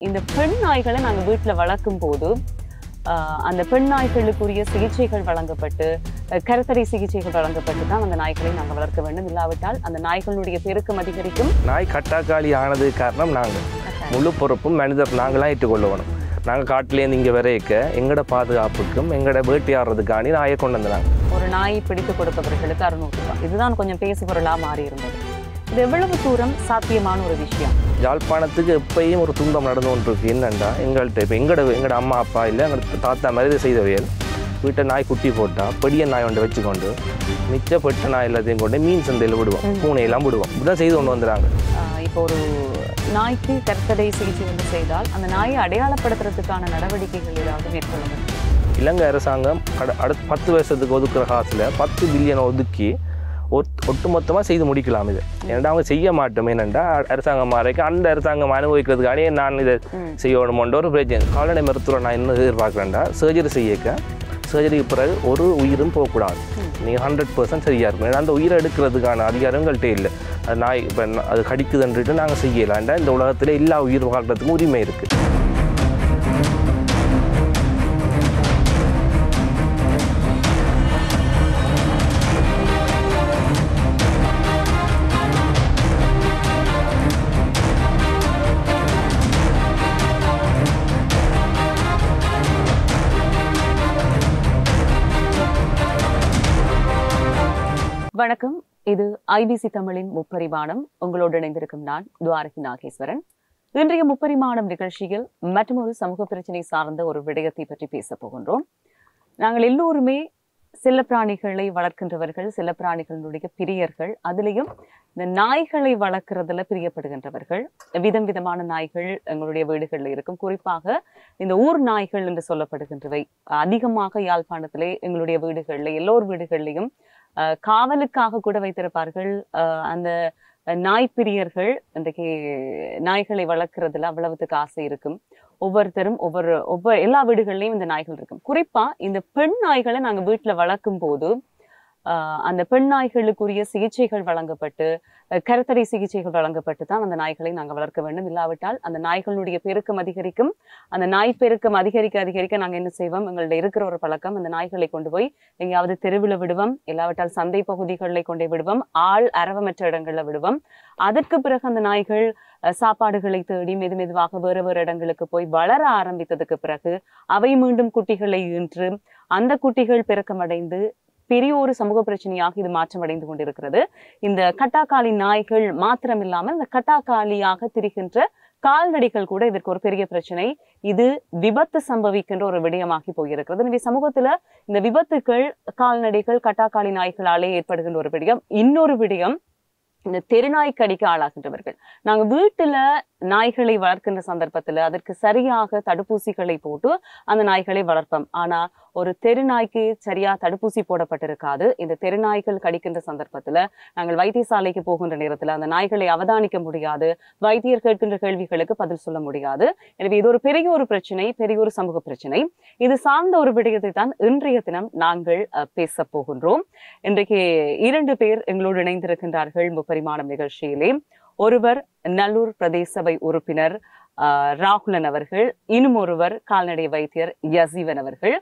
இந்த பெண் நாய்களை நாங்க வீட்டுல வளர்க்கும் போது அந்த பெண் நாய்களுக்குரிய சிகிச்சைகள் வழங்கப்பட்டு கருத்தடை சிகிச்சைகள் வழங்கப்பட்டு தான் அந்த நாய்களை நாங்கள் வளர்க்க வேண்டும். இல்லாவிட்டால் அந்த நாய்களுடைய பெருக்கம் அதிகரிக்கும். நாய் கட்டாக்காளி ஆனது காரணம் நாங்கள் முழு பொறுப்பும் மனிதர் நாங்களாம் ஏற்றுக்கொள்ளணும். நாங்கள் காட்டிலேருந்து இங்கே வரைக்க எங்களோட பாதுகாப்புக்கும் எங்களோட வேட்டையாடுறதுக்காண்டி நாயை கொண்டு வந்தாங்க. ஒரு நாய் பிடித்து கொடுப்பவர்களுக்கு 600 ரூபாய். இதுதான் கொஞ்சம் பேசுபொருளாக மாறி இருந்தது. இது எவ்வளவு தூரம் சாத்தியமான ஒரு விஷயம்? யாழ்ப்பாணத்துக்கு எப்பயும் ஒரு துன்பம் நடந்து கொண்டிருக்கு. என்னென்னா எங்கள்கிட்ட இப்போ எங்களோட அம்மா அப்பா இல்லை எங்களோட தாத்தா மாதிரி செய்தவையல் வீட்டை நாய் குட்டி போட்டால் பெரிய நாய் ஒன்றை வச்சுக்கொண்டு மிச்சப்பட்ட நாய் எல்லாத்தையும் கொண்டு மீன் சந்தையில் விடுவோம், பூனையெல்லாம் விடுவோம். இப்படிதான் செய்து கொண்டு வந்துடுறாங்க. இப்போ ஒரு நாய்க்கு கருத்தடை சிகிச்சை வந்து செய்தால் அந்த நாயை அடையாளப்படுத்துறதுக்கான நடவடிக்கைகள் ஏதாவது மேற்கொள்ள முடியும்? இலங்கை அரசாங்கம் அடுத்த 10 வருஷத்துக்கு ஒதுக்குற காசில் 10 பில்லியனை ஒதுக்கி ஒட்டுமொத்தமாக செய்து முடிக்கலாம். இது ஏன்னா அவங்க செய்ய மாட்டோம். என்னென்னா அரசாங்கம் மாறைக்கு அந்த அரசாங்கம் அனுபவிக்கிறதுக்கானே நான் இதை செய்யணுமோன்ற ஒரு பிரச்சனை. கால்நடை மருத்துவரை நான் என்ன எதிர்பார்க்குறேன்டா, சர்ஜரி சர்ஜரிக்கு பிறகு ஒரு உயிரும் போகக்கூடாது. நீங்கள் 100% சரியாக இருக்கும். ஏன்னா அந்த உயிரை எடுக்கிறதுக்கான அதிகாரங்கள்கிட்ட இல்லை. அது நாய் இப்போ அது கடிக்குதுன்ட்டு நாங்கள் செய்யலாண்டா இந்த உலகத்தில் எல்லா உயிர் வாழ்கிறதுக்கும் உரிமை இருக்குது. வணக்கம், இது ஐபிசி தமிழின் முப்பரிமாணம். உங்களோடு இணைந்திருக்கும் நான் துவாரகி நாகேஸ்வரன். இன்றைய முப்பரிமாணம் நிகழ்ச்சியில் மற்றொரு சமூக பிரச்சனை சார்ந்த ஒரு விடயத்தை பற்றி பேச போகின்றோம். நாங்கள் எல்லோருமே செல்லப்பிராணிகளை வளர்க்கின்றவர்கள், செல்லப்பிராணிகளுடைய பிரியர்கள். அதிலையும் இந்த நாய்களை வளர்க்கிறதுல பிரியப்படுகின்றவர்கள். விதம் விதமான நாய்கள் எங்களுடைய வீடுகளில் இருக்கும். குறிப்பாக இந்த ஊர் நாய்கள் என்று சொல்லப்படுகின்றவை அதிகமாக யாழ்ப்பாணத்திலே எங்களுடைய வீடுகளில் எல்லோர் வீடுகளிலையும் காவலுக்காக கூட வைத்திருப்பார்கள். அந்த நாய்ப்பிரியர்கள் இன்றைக்கு நாய்களை வளர்க்கறதுல அவ்வளவுக்கு ஆசை இருக்கும். ஒவ்வொருத்தரும் ஒவ்வொரு எல்லா வீடுகள்லையும் இந்த நாய்கள் இருக்கும். குறிப்பா இந்த பெண் நாய்களை நாங்க வீட்டுல வளர்க்கும் போது அந்த பெண் நாய்களுக்குரிய சிகிச்சைகள் வழங்கப்பட்டு கருத்தடை சிகிச்சைகள் வழங்கப்பட்டு தான் அந்த நாய்களை நாங்கள் வளர்க்க வேண்டும். இல்லாவிட்டால் அந்த நாய்களுடைய பெருக்கம் அதிகரிக்கும். அந்த நாய் பெருக்கம் அதிகரிக்க நாங்கள் என்ன செய்வோம், எங்கள்ட்ட இருக்கிற ஒரு பழக்கம், அந்த நாய்களை கொண்டு போய் எங்கேயாவது தெருவில் விடுவோம், இல்லாவிட்டால் சந்தை பகுதிகளில் கொண்டு விடுவோம், ஆள் அரவமற்ற இடங்களில் விடுவோம். அதற்கு பிறகு அந்த நாய்கள் சாப்பாடுகளை தேடி மெதுவாக வேறு இடங்களுக்கு போய் வளர ஆரம்பித்ததுக்கு பிறகு அவை மீண்டும் குட்டிகளை ஈன்று அந்த குட்டிகள் பெருக்கமடைந்து பெரிய ஒரு சமூக பிரச்சனையாக இது மாற்றமடைந்து கொண்டிருக்கிறது. இந்த கட்டாக்காளி நாய்கள் மாத்திரமில்லாமல் இந்த கட்டாக்காளியாக திரிகின்ற கால்நடைகள் கூட இதற்கு ஒரு பெரிய பிரச்சனை. இது விபத்து சம்பவிக்கின்ற ஒரு விடயமாகி போயிருக்கிறது. எனவே சமூகத்துல இந்த விபத்துக்கள் கால்நடைகள் கட்டாக்காளி நாய்களாலே ஏற்படுகின்ற ஒரு விடயம். இன்னொரு விடயம், இந்த தெருநாய் கடிக்க ஆளாகின்றவர்கள். நாங்க வீட்டுல நாய்களை வளர்க்கின்ற சந்தர்ப்பத்துல அதற்கு சரியாக தடுப்பூசிகளை போட்டு அந்த நாய்களை வளர்ப்போம். ஆனா ஒரு தெருநாய்க்கு சரியா தடுப்பூசி போடப்பட்டிருக்காது. இந்த தெருநாய்கள் கடிக்கின்ற சந்தர்ப்பத்துல நாங்கள் வைத்தியசாலைக்கு போகின்ற நேரத்துல அந்த நாய்களை அவதானிக்க முடியாது. வைத்தியர் கேட்கின்ற கேள்விகளுக்கு பதில் சொல்ல முடியாது. எனவே இது ஒரு பெரிய ஒரு பிரச்சனை, பெரிய ஒரு சமூக பிரச்சனை. இது சார்ந்த ஒரு விடயத்தை தான் இன்றைய தினம் நாங்கள் பேச போகின்றோம். இன்றைக்கு 2 பேர் எங்களோடு இணைந்திருக்கின்றார்கள் முப்பரிமாணம் நிகழ்ச்சியிலே. ஒருவர் நல்லூர் பிரதேச சபை உறுப்பினர் ராகுலன் அவர்கள், இன்னும் ஒருவர் கால்நடை வைத்தியர் யசீவன் அவர்கள்.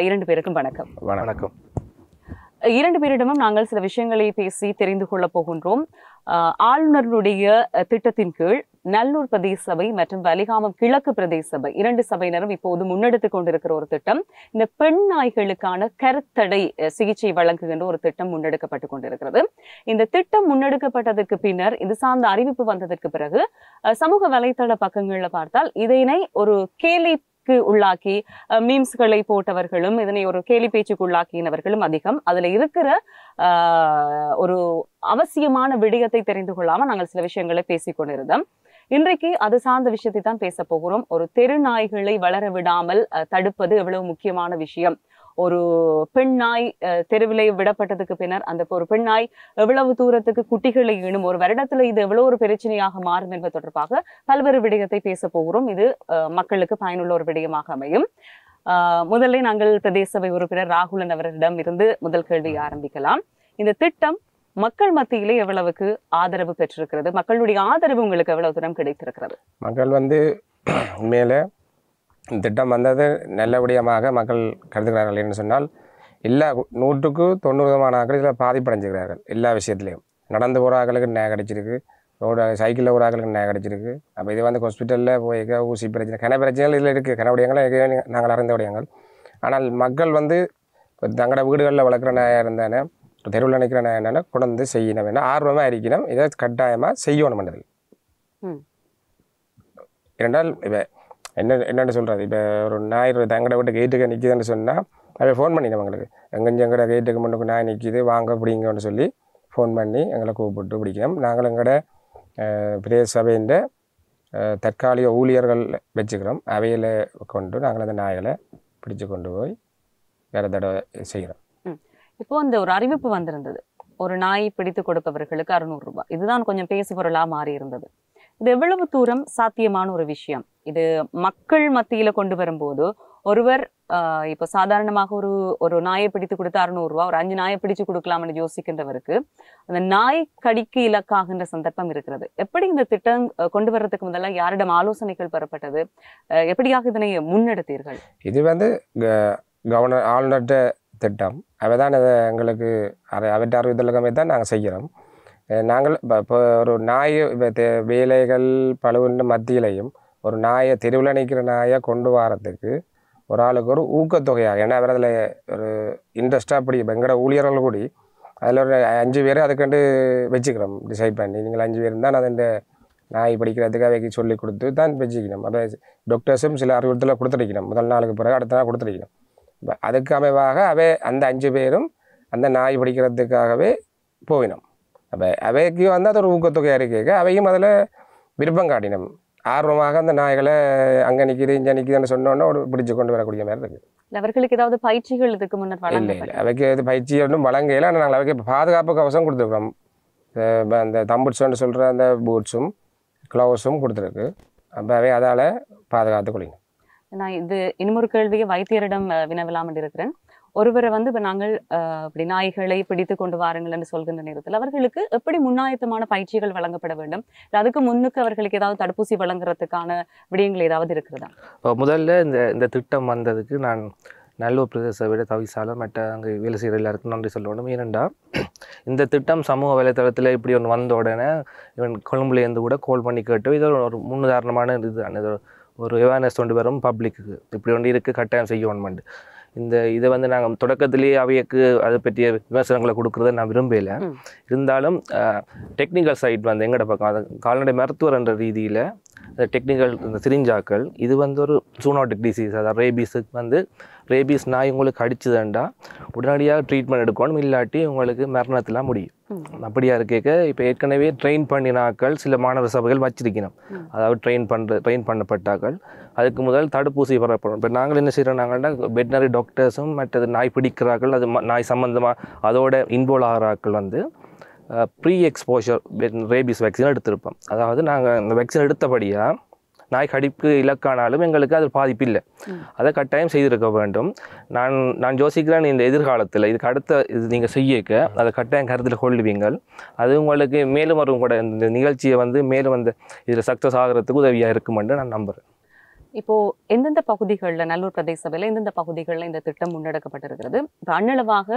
2 பேருக்கும் வணக்கம். வணக்கம். 2 பேரிடமும் நாங்கள் சில விஷயங்களை பேசி தெரிந்து கொள்ள போகின்றோம். ஆளுநருடைய திட்டத்தின் கீழ் நல்லூர் பிரதேச சபை மற்றும் வலிகாமம் கிழக்கு பிரதேச சபை 2 சபையினரும் இப்போது முன்னெடுத்துக் கொண்டிருக்கிற ஒரு திட்டம், இந்த பெண் நாய்களுக்கான கருத்தடை சிகிச்சை வழங்குகின்ற ஒரு திட்டம் முன்னெடுக்கப்பட்டு கொண்டிருக்கிறது. இந்த திட்டம் முன்னெடுக்கப்பட்டதற்கு பின்னர் இது சார்ந்த அறிவிப்பு வந்ததற்கு பிறகு சமூக வலைத்தள பக்கங்கள்ல பார்த்தால் இதனை ஒரு கேலி உள்ளாக்கி மீம்ஸ்களை போட்டவர்களும் இதனை ஒரு கேலி பேச்சுக்கு உள்ளாக்கினவர்களும் அதிகம். அதுல இருக்கிற ஒரு அவசியமான விடயத்தை தெரிந்து கொள்ளாம நாங்கள் சில விஷயங்களை பேசிக்கொண்டிருந்தோம். இன்றைக்கு அது சார்ந்த விஷயத்தை தான் பேச போகிறோம். ஒரு தெரு நாய்களை வளர விடாமல் தடுப்பது எவ்வளவு முக்கியமான விஷயம். ஒரு பெண் நாய் தெருவிலே விடப்பட்டதுக்கு பின்னர் அந்த ஒரு பெண் நாய் எவ்வளவு தூரத்துக்கு குட்டிகளை ஈணும், ஒரு வருடத்துல இது எவ்வளவு ஒரு பிரச்சனையாக மாறும் என்பது தொடர்பாக பல்வேறு விடயத்தை பேச போகிறோம். இது மக்களுக்கு பயனுள்ள ஒரு விடயமாக அமையும். முதல்ல நாங்கள் பிரதேச சபை உறுப்பினர் ராகுலன் அவரிடம் இருந்து முதல் கேள்வி ஆரம்பிக்கலாம். இந்த திட்டம் மக்கள் மத்தியிலே எவ்வளவுக்கு ஆதரவு பெற்றிருக்கிறது? மக்களுடைய ஆதரவு உங்களுக்கு எவ்வளவு தூரம் கிடைத்திருக்கிறது? மக்கள் உண்மையிலே இந்த திட்டம் வந்தது நல்லபடியாக மக்கள் கருதுகிறார்கள் என்று சொன்னால் எல்லா 100% ஆக்கள் இதில் பாதிப்படைஞ்சுக்கிறார்கள். எல்லா விஷயத்துலையும் நடந்து போகிற ஆக்களுக்கு நியாயம் கிடைச்சிருக்கு, ரோடு சைக்கிளில் ஒரு ஆக்களுக்கு நியாயம் கிடைச்சிருக்கு. அப்போ இது வந்து ஹாஸ்பிட்டலில் போய்க்க ஊசி பிரச்சனை கன பிரச்சனைகள் இதில் இருக்குது. கன விடயங்கள் நாங்கள் அறிந்த விடயங்கள். ஆனால் மக்கள் வந்து தங்களோட வீடுகளில் வளர்க்குற நாயாக இருந்தானே, தெருவில் நிற்கிற நாய் என்னென்னா கொண்டு செய்யணும் வேணும், ஆர்வமாக இருக்கணும், இதை கட்டாயமாக செய்யணும் பண்ணது. இரண்டால் இப்போ என்னென்னு சொல்கிறது, இப்போ ஒரு நாய் தங்கட வீட்டு கேட்டுக்கு நிற்கிதுன்னு சொன்னால் அதை ஃபோன் பண்ணினோம் எங்களுக்கு, எங்கட கேட்டுக்கு முன்னுக்கு நாய் நிற்கிது வாங்க பிடிங்கன்னு சொல்லி ஃபோன் பண்ணி எங்களை கூப்பிட்டு பிடிக்கணும். நாங்கள் எங்களோட பிரதேச சபையின் தற்காலிக ஊழியர்கள் வச்சுக்கிறோம். அவையில் கொண்டு நாங்கள் அந்த நாய்களை பிடிச்சு கொண்டு போய் வேறு தடவை செய்கிறோம். இப்போ அந்த ஒரு அறிவிப்பு வந்திருந்தது, ஒரு நாய் பிடித்து கொடுப்பவர்களுக்கு 600 ரூபாய். இதுதான் கொஞ்சம் பேசு பொருளா மாறி இருந்தது. இது எவ்வளவு தூரம் சாத்தியமான ஒரு விஷயம்? இது மக்கள் மத்தியில கொண்டு வரும்போது ஒருவர் இப்போ சாதாரணமாக ஒரு நாயை பிடித்து கொடுத்து 600 ரூபாய், ஒரு 5 நாயை பிடிச்சு கொடுக்கலாம்னு யோசிக்கின்றவருக்கு அந்த நாய் கடிக்கு இலக்காகின்ற சந்தர்ப்பம் இருக்கிறது. எப்படி இந்த திட்டம் கொண்டு வர்றதுக்கு முதல்ல யாரிடம் ஆலோசனைகள் பெறப்பட்டது? எப்படியாக இதனை முன்னெடுத்தீர்கள்? இது வந்து கவர்னர் ஆளுநர்கிட்ட திட்டம், அவை தான் இதை எங்களுக்கு அவற்றை அறிவித்தலுக்கமே தான் நாங்கள் செய்கிறோம். நாங்கள் இப்போ ஒரு நாய் வேலைகள் பழுவின் மத்தியிலையும் ஒரு நாயை தெருவில் நிற்கிற நாயை கொண்டு வரத்துக்கு ஒரு ஆளுக்கு ஒரு ஊக்கத்தொகையாக, ஏன்னா அவர் அதில் ஒரு இன்ட்ரெஸ்ட்டாக அப்படி எங்களோட ஊழியர்கள் கூடி அதில் ஒரு 5 பேர் அதுக்கண்டு வச்சுக்கிறோம் டிசைட் பண்ணி. நீங்கள் 5 பேர் தான் அது நாய் படிக்கிறதுக்கு அவைக்கு சொல்லி கொடுத்து தான் வச்சுக்கணும். அப்போ டாக்டர்ஸும் சில அறிவுறுத்தலை கொடுத்துருக்கணும், முதல் நாளுக்கு பிறகு அடுத்த நாள் கொடுத்துருக்கணும். அதுக்கு அமைவாக அந்த 5 பேரும் அந்த நாய் பிடிக்கிறதுக்காகவே போயினோம். அப்போ அவைக்கு வந்து அது ஒரு ஊக்கத்தொகையாக இருக்க அவையும் அதில் விருப்பம் காட்டினோம். ஆர்வமாக அந்த நாய்களை அங்கே நிற்கிது இங்கே நிற்கிதுன்னு சொன்னோன்னே ஒரு பிடிச்சு கொண்டு வரக்கூடிய மாதிரி இருக்குது. அவர்களுக்கு ஏதாவது பயிற்சிகள் இதுக்கு முன்னர் இல்லை அவைக்கு இது பயிற்சி ஒன்றும் வழங்கல. ஆனால் நாங்கள் அவைக்கு பாதுகாப்பு கவசம் கொடுத்துருக்கோம். அந்த தம்புட்ஸ்ன்னு சொல்கிற அந்த பூட்ஸும் க்ளவுஸும் கொடுத்துருக்கு. அப்போ அவை அதால் பாதுகாத்து கொள்ளிங்க. நான் இது இன்னொரு கேள்வியை வைத்தியரிடம் வினவலாம் இருக்கிறேன். ஒருவரை வந்து இப்போ நாங்கள் இப்படி நாய்களை பிடித்து கொண்டு வாருங்கள் என்று சொல்கின்ற நேரத்தில் அவர்களுக்கு எப்படி முன்னாயத்தமான பயிற்சிகள் வழங்கப்பட வேண்டும்? அதுக்கு முன்னுக்கு அவர்களுக்கு ஏதாவது தடுப்பூசி வழங்குறதுக்கான விடயங்கள் ஏதாவது இருக்கிறதா? முதல்ல இந்த திட்டம் வந்ததுக்கு நான் நல்லூர் பிரதேச விட தவிசாலம் மற்ற அங்கே வேலை செய்கிற எல்லாருக்கும் நன்றி சொல்லணும். ஏனெண்டா இந்த திட்டம் சமூக வலைத்தளத்தில் இப்படி ஒன்று வந்த உடனே இவன் கொழும்புலேருந்து கூட கால் பண்ணி கேட்டு இது ஒரு முன்னுதாரணமான இதுதான். இது ஒரு அவேர்னஸ் கொண்டு வரும் பப்ளிக்கு, இப்படி ஒன்று இருக்குது கட்டாயம் செய்யணுமெண்டு. இதை வந்து நாங்கள் தொடக்கத்திலேயே அவைக்கு அதை பற்றிய விமர்சனங்களை கொடுக்குறத நான் விரும்பலை. இருந்தாலும் டெக்னிக்கல் சைட் வந்து எங்கட பக்கம் அது கால்நடை மருத்துவர் என்ற ரீதியில் டெக்னிக்கல் இந்த சிரிஞ்சாக்கள் இது வந்து ஒரு ஜூனோட்டிக் டிசீஸ், அதாவது ரேபீஸுக்கு வந்து ரேபீஸ் நாய் உங்களுக்கு அடிச்சுதுண்டா உடனடியாக ட்ரீட்மெண்ட் எடுக்கணும், இல்லாட்டி உங்களுக்கு மரணத்தில் முடியும். அப்படியா இருக்க இப்போ ஏற்கனவே ட்ரெயின் பண்ணினாக்கள் சில மாணவர் சபைகள் வச்சிருக்கணும், அதாவது ட்ரெயின் பண்ணப்பட்டாக்கள் அதுக்கு முதல் தடுப்பூசி பெறப்படும். இப்போ நாங்கள் என்ன செய்கிறோம், நாங்கள்னா வெட்டினரி டாக்டர்ஸும் மற்றது நாய் பிடிக்கிறார்கள் அது நாய் சம்மந்தமாக அதோட இன்வால்வ் ஆகிறாக்கள் வந்து ப்ரீ எக்ஸ்போஷர் ரேபீஸ் வேக்சின் எடுத்திருப்போம். அதாவது நாங்கள் இந்த வேக்சின் எடுத்தபடியாக நாய் கடிப்பு இலக்கானாலும் எங்களுக்கு அது பாதிப்பு இல்லை, அதை கட்டாயம் செய்திருக்க வேண்டும். நான் யோசிக்கிறேன் இந்த எதிர்காலத்தில் இதுக்கு அடுத்த இது நீங்கள் செய்யக்க அதை கட்டாயம் கருத்தில் கொள்ளுவீங்கள். அது உங்களுக்கு மேலும் வரும் கூட இந்த நிகழ்ச்சியை வந்து மேலும் வந்து இதில் சக்ஸஸ் ஆகிறதுக்கு உதவியாக இருக்குமென்று நான் நம்புகிறேன். இப்போ எந்தெந்த பகுதிகளில் நல்லூர் பிரதேச சபையில் எந்தெந்த பகுதிகளில் இந்த திட்டம் முன்னெடுக்கப்பட்டிருக்கிறது? இப்போ அண்ணளவாக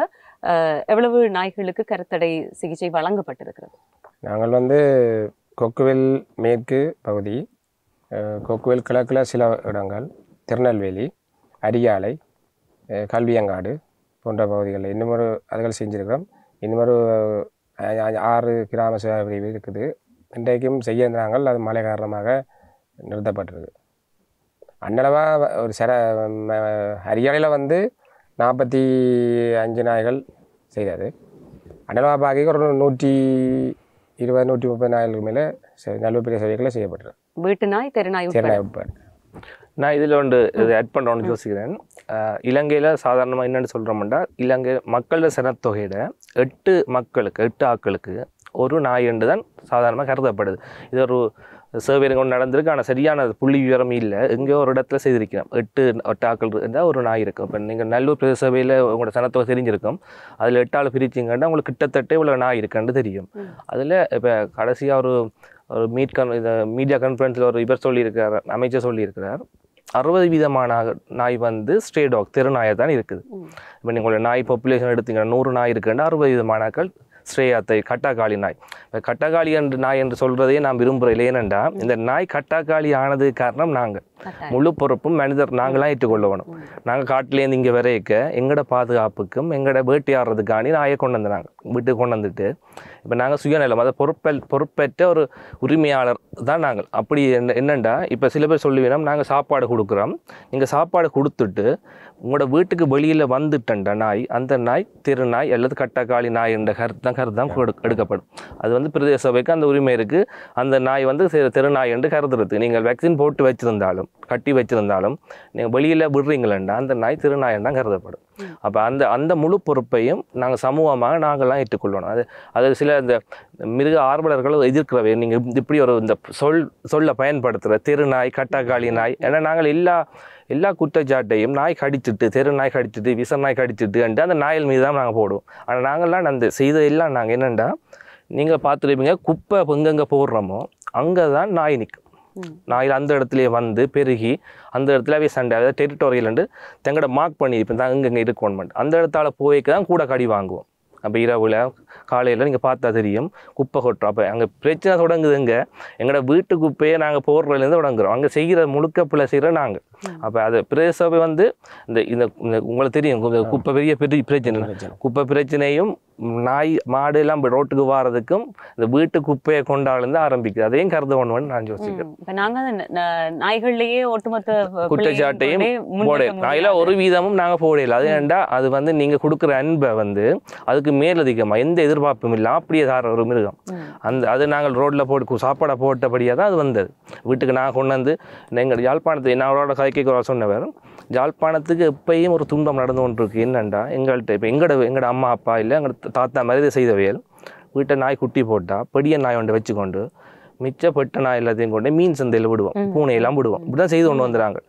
எவ்வளவு நாய்களுக்கு கருத்தடை சிகிச்சை வழங்கப்பட்டிருக்கிறது? நாங்கள் வந்து கொக்குவேல் மேற்கு பகுதி, கொக்குவேல் கிழக்கில் சில இடங்கள், திருநெல்வேலி, அரியாலை, கல்வியங்காடு போன்ற பகுதிகளில் இன்னுமொரு அதுகள் செஞ்சுருக்கிறோம். இன்னுமொரு 6 கிராம சேவை பிரிவு இருக்குது. இன்றைக்கும் செய்ய இருந்தாங்கள், அது மழை காரணமாக நிறுத்தப்பட்டிருக்கு. அன்னளவாக ஒரு அரியாலையில் வந்து 45 நாய்கள் செய்தார். அன்னளவாக பாக்கி ஒரு 120-130 நாய்களுக்கு மேலே நல்லூர் பெரிய சபைகளில் செய்யப்பட்டிருக்கு. வீட்டு நாய், தெருநாய் உட்பட. நான் இதில் ஒன்று இதை ஆட் பண்ணணும்னு யோசிக்கிறேன். இலங்கையில் சாதாரணமாக என்னென்னு சொல்கிறோம்னா, இலங்கை மக்களோட சனத்தொகையிட 8 ஆட்களுக்கு ஒரு நாய் என்று தான் சாதாரணமாக கருதப்படுது. இது ஒரு சர்வே கொண்டு நடந்திருக்கு, ஆனால் சரியான புள்ளி விவரம் இல்லை. எங்கேயோ ஒரு இடத்துல செய்திருக்கிறோம் 8 ஆட்கள் இருந்தால் ஒரு நாய் இருக்கும். இப்போ நீங்கள் நல்லூர் பிரதேச சபையில் உங்களோட சனத்தொகை தெரிஞ்சிருக்கும், அதில் 8 ஆள் பிரிச்சிங்கன்னா உங்களுக்கு கிட்டத்தட்ட இவ்வளோ நாய் இருக்குன்னு தெரியும். அதில் இப்போ கடைசியாக ஒரு மீடியா கான்ஃபரன்ஸில் ஒரு இவர் சொல்லியிருக்கிறார், அமைச்சர் சொல்லியிருக்கிறார், 60% நாய் வந்து ஸ்ட்ரே டாக் தெருநாயை தான் இருக்குது. இப்போ நீங்களோட நாய் பாப்புலேஷன் எடுத்தீங்கன்னா 100 நாய் இருக்குன்னா 60% ஸ்ரேயாத்தை கட்டாக்காளி நாய். இப்போ கட்டாக்காளி என்று நாய் என்று சொல்கிறதையே நான் விரும்புகிறேன். ஏனென்றா இந்த நாய் கட்டாக்காளி ஆனது காரணம் நாங்கள், முழு பொறுப்பும் மனிதர் நாங்களாம் ஏற்றுக்கொள்ளணும். நாங்கள் காட்டிலேருந்து இங்கே வரைக்க எங்களோட பாதுகாப்புக்கும் எங்களோட வேட்டையாடுறதுக்காண்டி நாயை கொண்டு வந்து நாங்கள் வீட்டுக்கு கொண்டு வந்துட்டு இப்போ நாங்கள் சுயநலம் அதை பொறுப்பேற்ற ஒரு உரிமையாளர் தான் நாங்கள். அப்படி என்னென்னா இப்போ சில பேர் சொல்லுவீங்கன்னா நாங்கள் சாப்பாடு கொடுக்குறோம், நீங்கள் சாப்பாடு கொடுத்துட்டு உங்களோட வீட்டுக்கு வெளியில் வந்துட்டேன்டா நாய், அந்த நாய் தெருநாய் அல்லது கட்டாக்காளி நாய் என்ற கருத்து தான் எடுக்கப்படும். அது வந்து பிரதேச சபைக்கு அந்த உரிமை இருக்குது. அந்த நாய் வந்து தெருநாய் என்று கருதுறது. நீங்கள் வேக்சின் போட்டு வச்சுருந்தாலும் கட்டி வச்சுருந்தாலும் நீங்கள் வெளியில் விடுறீங்களா அந்த நாய் திருநாயன் தான் கருதப்படும். அப்போ அந்த முழு பொறுப்பையும் நாங்கள் சமூகமாக நாங்கள்லாம் ஏற்றுக்கொள்ளணும். அது சில இந்த மிருக ஆர்வலர்களும் எதிர்க்கிறவை நீங்கள் இப்படி ஒரு இந்த சொல்ல பயன்படுத்துகிற தெருநாய் கட்டாக்காளி நாய். ஏன்னா நாங்கள் எல்லா குற்றச்சாட்டையும் நாய் கடிச்சிட்டு தெருநாய் கடிச்சிட்டு விசநாய் கடிச்சிட்டு அந்த நாயல் மீது தான் நாங்கள் போடுவோம். ஆனால் நாங்கள்லாம் அந்த செய்ததெல்லாம் நாங்கள் என்னென்னா நீங்கள் பார்த்துருப்பீங்க, குப்பை எங்கெங்கே போடுறோமோ அங்கே தான் நாய் நிற்கும். நாயில் அந்த இடத்துலையே வந்து பெருகி அந்த இடத்துல சண்டை, அதாவது டெரிட்டோரியல் தங்கட மார்க் பண்ணியிருப்பேன் தான் இங்கே இருக்கணும். அந்த இடத்தால போய்க்கு தான் கூட கடி வாங்குவோம். அப்போ இரவில் காலையில் நீங்கள் பார்த்தா தெரியும் குப்பை கொட்டுறோம். அப்போ அங்கே பிரச்சனை தொடங்குதுங்க. எங்களோட வீட்டு குப்பையை நாங்கள் போடுறதுலேருந்து தொடங்குறோம். அங்கே செய்கிற முழுக்க பிள்ளை செய்கிற நாங்கள். அப்போ அது பிரதேச சபை வந்து இந்த உங்களுக்கு தெரியும் குப்பை பெரிய பிரச்சனை. குப்பை பிரச்சனையும் நாய் மாடு எல்லாம் ரோட்டுக்கு வாரதுக்கும் இந்த வீட்டு குப்பையை கொண்டாடுலேருந்து ஆரம்பிக்குது. அதையும் கருத ஒன்று நான் யோசிக்கிறேன். இப்போ நாங்கள் நாய்கள்லேயே ஒட்டுமொத்த குற்றச்சாட்டையும் போட நாயில ஒரு வீதமும் நாங்கள் போடல. அது ஏன்டா அது வந்து நீங்கள் கொடுக்குற அன்பை வந்து அதுக்கு மேலதிகமாக எந்த எதிர்பார்ப்பும் இல்லை அப்படியே தார ஒரு மிருகம். அது நாங்கள் ரோட்டில் போட்டு சாப்பாடை போட்டபடியாக தான் அது வந்தது. வீட்டுக்கு நான் கொண்டு வந்து எங்கள் யாழ்ப்பாணத்தை என்னோட கதைக்கு சொன்னவர், யாழ்ப்பாணத்துக்கு எப்பயும் ஒரு துன்பம் நடந்து கொண்டு இருக்கு. என்னண்டா எங்கள்கிட்ட இப்போ எங்களோட அம்மா அப்பா இல்லை எங்களோட தாத்தா மாதிரி செய்தவையல் வீட்டை நாய் குட்டி போட்டால் பெரிய நாய் ஒன்று வச்சுக்கொண்டு மிச்சப்பட்ட நாய் எல்லாத்தையும் கொண்டு மீன் சந்தையில் விடுவோம், பூனையெல்லாம் விடுவோம். இப்படிதான் செய்து கொண்டு வந்துடுறாங்க.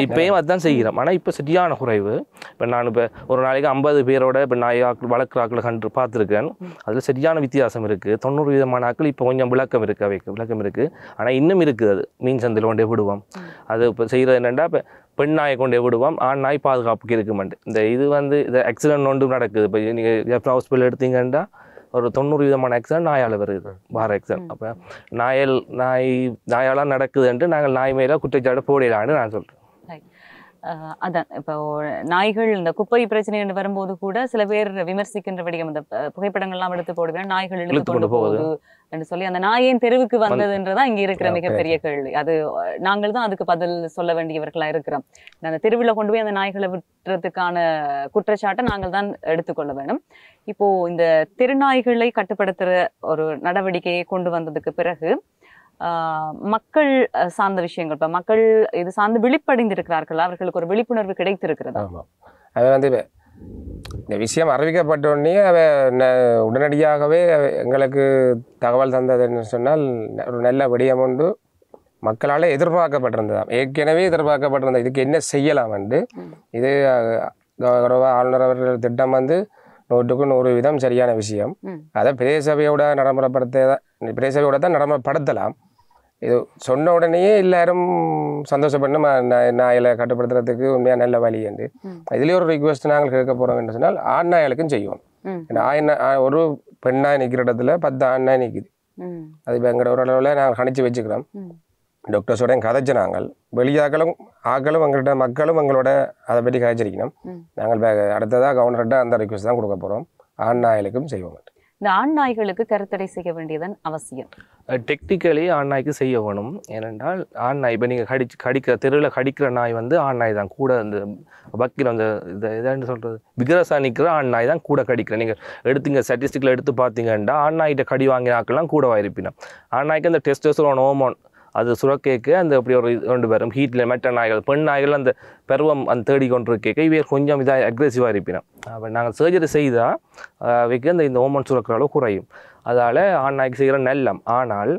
இப்பயும் அதுதான் செய்கிறோம். ஆனால் இப்போ சரியான குறைவு. இப்போ நான் இப்போ ஒரு நாளைக்கு 50 பேரோட இப்போ நாய் வளர்க்குற ஆக்களை பார்த்துருக்கேன். அதில் சரியான வித்தியாசம் இருக்குது. 90% ஆக்கள் இப்போ கொஞ்சம் விளக்கம் இருக்குது. ஆனால் இன்னும் இருக்குது. அது மீன் சந்தையில் கொண்டே விடுவோம். அது இப்போ செய்கிறது என்னென்னா இப்போ பெண் நாயை கொண்டே விடுவோம், ஆண் நாய் பாதுகாப்புக்கு இருக்குமெண்டு. இது வந்து இது ஆக்சிடென்ட் ஒன்றும் நடக்குது. இப்போ நீங்கள் ஹாஸ்பிட்டல் எடுத்தீங்கன்னா ஒரு 90% ஆக்சிடென்ட் நாயால் வருது, வார ஆக்சிடென்ட். அப்போ நாயாலாம் நடக்குதுன்ட்டு நாங்கள் நாய் மேலே குற்றச்சாட்டு போடலான்னு நான் சொல்கிறேன். அதான் இப்போ நாய்கள் இந்த குப்பை பிரச்சனை என்று வரும்போது கூட சில பேர் விமர்சிக்கின்ற வடிவம் இந்த புகைப்படங்கள்லாம் எடுத்து போடுவேன், நாய்கள் இழுத்து கொண்டு போகுது என்று சொல்லி அந்த நாயின் தெருவுக்கு வந்ததுன்றதான் இங்க இருக்கிற மிகப்பெரிய கேள்வி. அது நாங்கள் தான் அதுக்கு பதில் சொல்ல வேண்டியவர்களா இருக்கிறோம். அந்த தெருவில் கொண்டு போய் அந்த நாய்களை விட்டுறதுக்கான குற்றச்சாட்டை நாங்கள் தான் எடுத்துக்கொள்ள வேணும். இப்போ இந்த தெருநாய்களை கட்டுப்படுத்துற ஒரு நடவடிக்கையை கொண்டு வந்ததுக்கு பிறகு மக்கள் சார்ந்த விஷயங்கள், இப்போ மக்கள் இது சார்ந்து விழிப்படைந்திருக்கிறார்கள், அவர்களுக்கு ஒரு விழிப்புணர்வு கிடைத்திருக்கிறது. அது வந்து இந்த விஷயம் அறிவிக்கப்பட்டோடனே உடனடியாகவே எங்களுக்கு தகவல் தந்ததுன்னு சொன்னால் ஒரு நல்ல விடயம் உண்டு. மக்களால் எதிர்பார்க்கப்பட்டிருந்ததாம், ஏற்கனவே எதிர்பார்க்கப்பட்டிருந்தது. இதுக்கு என்ன செய்யலாம் என்று இது கௌரவ ஆளுநர் அவர்கள் திட்டம் வந்து 100க்கு 100% சரியான விஷயம். அதை பிரதேச சபையோட தான் நடைமுறைப்படுத்தலாம். இது சொன்ன உடனேயே எல்லாரும் சந்தோஷப்படணும், நாய்களை கட்டுப்படுத்துறதுக்கு உண்மையாக நல்ல வழி என்று. இதுலேயே ஒரு ரிக்வெஸ்ட் நாங்கள் கேட்க போகிறோம் என்று சொன்னால் ஆண் நாய்களுக்கும் செய்வோம். ஒரு பெண் நாய் நிற்கிற இடத்துல 10 ஆண் நாய் நிற்குது. அது இப்போ எங்களோட ஒரு அளவில் நாங்கள் கணிச்சு வச்சுக்கிறோம். டாக்டர்ஸோட கதைச்சு நாங்கள் வெளியாக்களும் எங்கள்கிட்ட மக்களும் எங்களோட அதை பற்றி கதைச்சிருக்கணும். நாங்கள் அடுத்ததாக கவர்னர்கிட்ட அந்த ரிக்வெஸ்ட் தான் கொடுக்க போகிறோம். ஆண் நாய்களுக்கும் செய்வோம். இந்த ஆண் நாய்களுக்கு கருத்தடை செய்ய வேண்டியதன் அவசியம் டெக்னிக்கலி ஆண் நாய்க்கு செய்ய வேணும். ஏனென்றால் ஆண் நாய் இப்போ நீங்கள் கடிக்கிற தெருவில் கடிக்கிற நாய் வந்து ஆண் நாய் தான் கூட. அந்த வக்கீல் அந்த இதான்னு சொல்கிறது விகரசா நிற்கிற ஆண் நாய் தான் கூட கடிக்கிறேன். நீங்கள் எடுத்தீங்க ஸ்டாட்டிஸ்டிக்கில் எடுத்து பார்த்தீங்கன்னா ஆண் நாய்கிட்ட கடி வாங்கின ஆக்கெல்லாம் கூட வாயிருப்பினோம். ஆண் நாய்க்கு அந்த டெஸ்டோஸ்டெரோன் ஹார்மோன் அது சுரக்கேக்கு அந்த அப்படி ஒரு கொண்டு வரும். ஹீட்டில் மற்ற நாய்கள் பெண் நாய்கள் அந்த பருவம் அந்த தேடி கொண்டு கேட்க இவர் கொஞ்சம் இதாக அக்ரெசிவாக இருப்பினோம். அப்போ நாங்கள் சர்ஜரி செய்தால் அவைக்கு இந்த ஹார்மோன் சுரக்கிற அளவு குறையும். அதால் ஆண் நாய்க்கு செய்கிற நல்லம். ஆனால்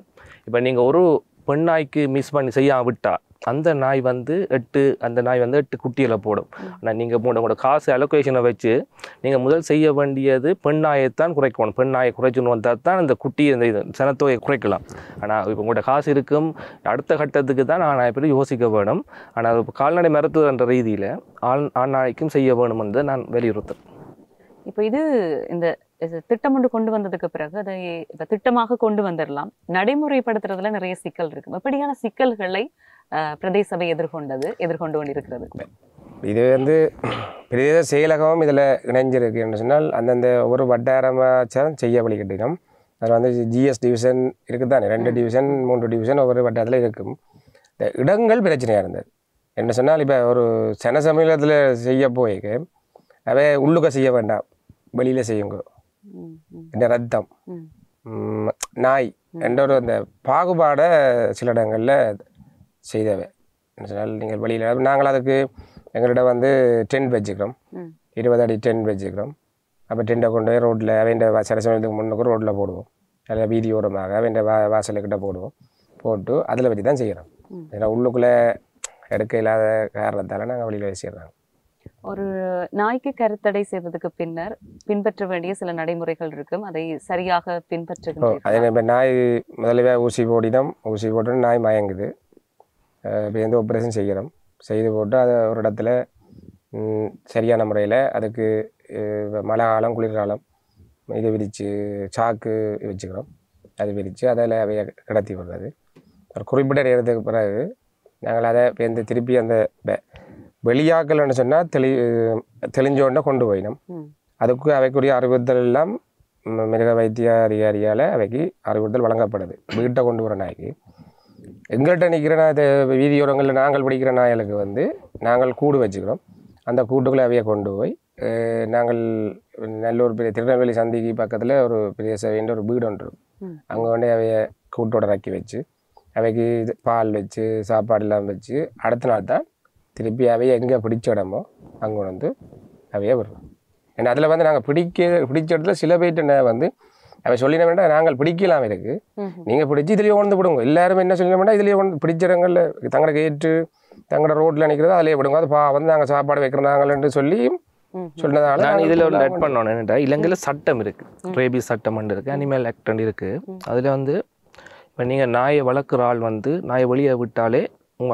இப்போ நீங்கள் ஒரு பெண் நாய்க்கு மிஸ் பண்ணி செய்யாமல் விட்டால் அந்த நாய் வந்து 8 குட்டிகளை போடும். ஆனால் நீங்கள் உங்களோட காசு அலோகேஷனை வச்சு நீங்கள் முதல் செய்ய வேண்டியது பெண் நாயைத்தான் குறைக்கணும். பெண் நாயை குறைச்சுன்னு வந்தால் தான் அந்த குட்டி இந்த இது சனத்தொகையை குறைக்கலாம். ஆனால் இப்போ உங்களோட காசு இருக்கும் அடுத்த கட்டத்துக்கு தான் நான் எப்படி யோசிக்க வேணும். ஆனால் இப்போ கால்நடை மருத்துவர் என்ற ரீதியில் ஆண் நாய்க்கும் செய்ய வேணும் என்று நான் வலியுறுத்தேன். இப்போ இந்த திட்டம் ஒன்று கொண்டு வந்ததுக்கு பிறகு அதை இப்போ திட்டமாக கொண்டு வந்துடலாம். நடைமுறைப்படுத்துறதுல நிறைய சிக்கல் இருக்கு. எப்படியான சிக்கல்களை பிரதேச சபை எதிர்கொண்டு கொண்டிருக்கிறது? இது வந்து பிரதேச செயலகமும் இதில் இணைஞ்சிருக்கு என்று சொன்னால் அந்தந்த ஒரு வட்டாரமாக செய்ய வழிகிட்டினோம். அதில் வந்து ஜிஎஸ் டிவிஷன் இருக்குது தானே, 2 டிவிஷன் 3 டிவிஷன் ஒவ்வொரு வட்டாரத்தில் இருக்கும். இந்த இடங்கள் பிரச்சனையாக இருந்தது. என்ன சொன்னால் இப்போ ஒரு சனசமீபத்தில் செய்ய போய்க்கு அவை உள்ளுக்க செய்ய வேண்டாம், வெளியில் செய்யுங்க. இந்த ரத்தம் நாய் என்ற ஒரு அந்த பாகுபாடை சில இடங்களில் செய்தவை. என்ன சொன்னால் நீங்கள் வெளியில் நாங்கள் அதுக்கு எங்கள்கிட்ட வந்து டென்ட் வச்சுக்கிறோம், 20 அடி டென்ட் வச்சுக்கிறோம். அப்போ டென்ட்டை கொண்டு போய் ரோட்டில் அவன் சனசமயத்துக்கு முன்னுக்கு ரோட்டில் போடுவோம், அதில் வீதியோரமாக அவன் வாசலுக்கிட்ட போட்டு அதில் வச்சு தான் செய்கிறோம். ஏன்னா உள்ளுக்குள்ளே எடுக்க இல்லாத காரணத்தால் நாங்கள் வெளியில் வச்சுக்கிறோம். ஒரு நாய்க்கு கருத்தடை செய்வதற்கு பின்னர் பின்பற்ற வேண்டிய சில நடைமுறைகள் இருக்கும், அதை சரியாக பின்பற்றுகிறோம். அதே இப்போ நாய் முதல்ல ஊசி போட்டு நாய் மயங்குது. இப்போ எந்த ஆப்ரேஷன் செய்து போட்டு அதை ஒரு இடத்துல சரியான முறையில் அதுக்கு மழை காலம் குளிர்காலம் இதை விரித்து சாக்கு வச்சுக்கிறோம். அது விரித்து அதில் அவைய கிடத்தி விடுறது. ஒரு குறிப்பிட்ட நேரத்துக்கு பிறகு நாங்கள் அதை இப்போ திருப்பி அந்த வெளியாக்கல்னு சொன்னால் தெளிஞ்சோடனே கொண்டு போயிடும். அதுக்கு அவைக்குரிய அறிவுறுத்தல் எல்லாம் மிருக வைத்திய அதிகாரியால் அவைக்கு அறிவுறுத்தல் வழங்கப்படுது. வீட்டை கொண்டு வர நாய்க்கு எங்கள்கிட்ட நிற்கிற வீதியோரங்களில் நாங்கள் பிடிக்கிற நாய்களுக்கு வந்து நாங்கள் கூடு வச்சுக்கிறோம். அந்த கூட்டுக்குள்ளே அவையை கொண்டு போய் நாங்கள் நல்லூர் பெரிய திருநெல்வேலி சந்திக்கு பக்கத்தில் ஒரு பெரிய சபைன்ற ஒரு வீடு ஒன்று இருக்கும். அங்கே கொண்டு அவையை கூட்டோட இறக்கி வச்சு அவைக்கு பால் வச்சு சாப்பாடெல்லாம் வச்சு அடுத்த நாள் தான் திருப்பி அவையை எங்கே பிடிச்ச இடமோ அங்கே வந்து அவையே வருவோம். ஏன்னா அதில் வந்து நாங்கள் பிடிச்ச இடத்துல சில பேர்கிட்ட வந்து அவை சொல்லிட வேண்டாம், நாங்கள் பிடிக்கலாம் இருக்குது, நீங்கள் பிடிச்சி இதுலேயே கொண்டு விடுங்க. எல்லாருமே என்ன சொல்லிட வேண்டாம், இதுலேயே கொண்டு பிடிச்ச இடங்களில் தங்களை கேட்டு தங்களோட ரோட்டில் நிற்கிறது அதிலே விடுங்க. அது வந்து நாங்கள் சாப்பாடு வைக்கிறாங்கன்னு சொல்லி சொன்னதால நான் இதில் ஒரு ஆட் பண்ணோன்னு என்னட்டா, இலங்கையில் சட்டம் இருக்குது, ரேபிஸ் சட்டம் இருக்குது, அனிமல் ஆக்ட் இருக்குது. அதில் வந்து இப்போ நீங்கள் நாயை வளர்க்குற ஆள் வந்து நாயை வெளியே விட்டாலே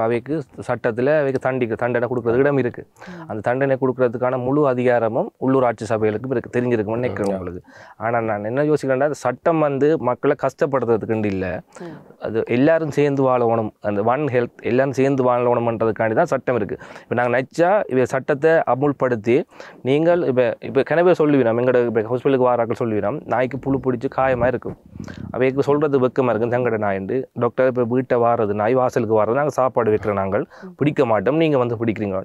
அவைக்கு சட்டத்தில் அவைக்கு தண்டனை கொடுக்குறது இடம் இருக்குது. அந்த தண்டனை கொடுக்கறதுக்கான முழு அதிகாரமும் உள்ளூராட்சி சபைகளுக்கு இருக்குது, தெரிஞ்சிருக்குன்னு நினைக்கிறேன் உங்களுக்கு. ஆனால் நான் என்ன யோசிக்கிறேன்னா, அந்த சட்டம் வந்து மக்களை கஷ்டப்படுறதுக்குண்டு இல்லை, அது எல்லாரும் சேர்ந்து வாழணும், அந்த ஒன் ஹெல்த் எல்லாரும் சேர்ந்து வாழணும்ன்றதுக்காண்டி தான் சட்டம் இருக்குது. இப்போ நாங்கள் நினச்சா இவை சட்டத்தை அமுல்படுத்தி நீங்கள் இப்போ கிணவே சொல்லுவினோம், எங்களோட இப்போ ஹாஸ்பிட்டலுக்கு வாராக்கள் சொல்லுவினோம், நாய்க்கு புழு பிடிச்சி காயமாக இருக்கும், அவைக்கு சொல்கிறது வெக்கமாக இருக்கும், தங்கட நாய்ண்டு டாக்டர் இப்போ வீட்டை வாரது நாய் வாசலுக்கு வாரது நாங்கள் சாப்பாடு வைக்கிற நாங்கள் பிடிக்க மாட்டோம், நீங்கள் வந்து பிடிக்கிறீங்க.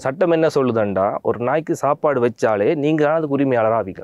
சட்டம் என்ன சொல்லுதுண்டா, ஒரு நாய்க்கு சாப்பாடு வச்சாலே நீங்கள் தான் அதுக்கு உரிமையாளராக ஆவீங்க.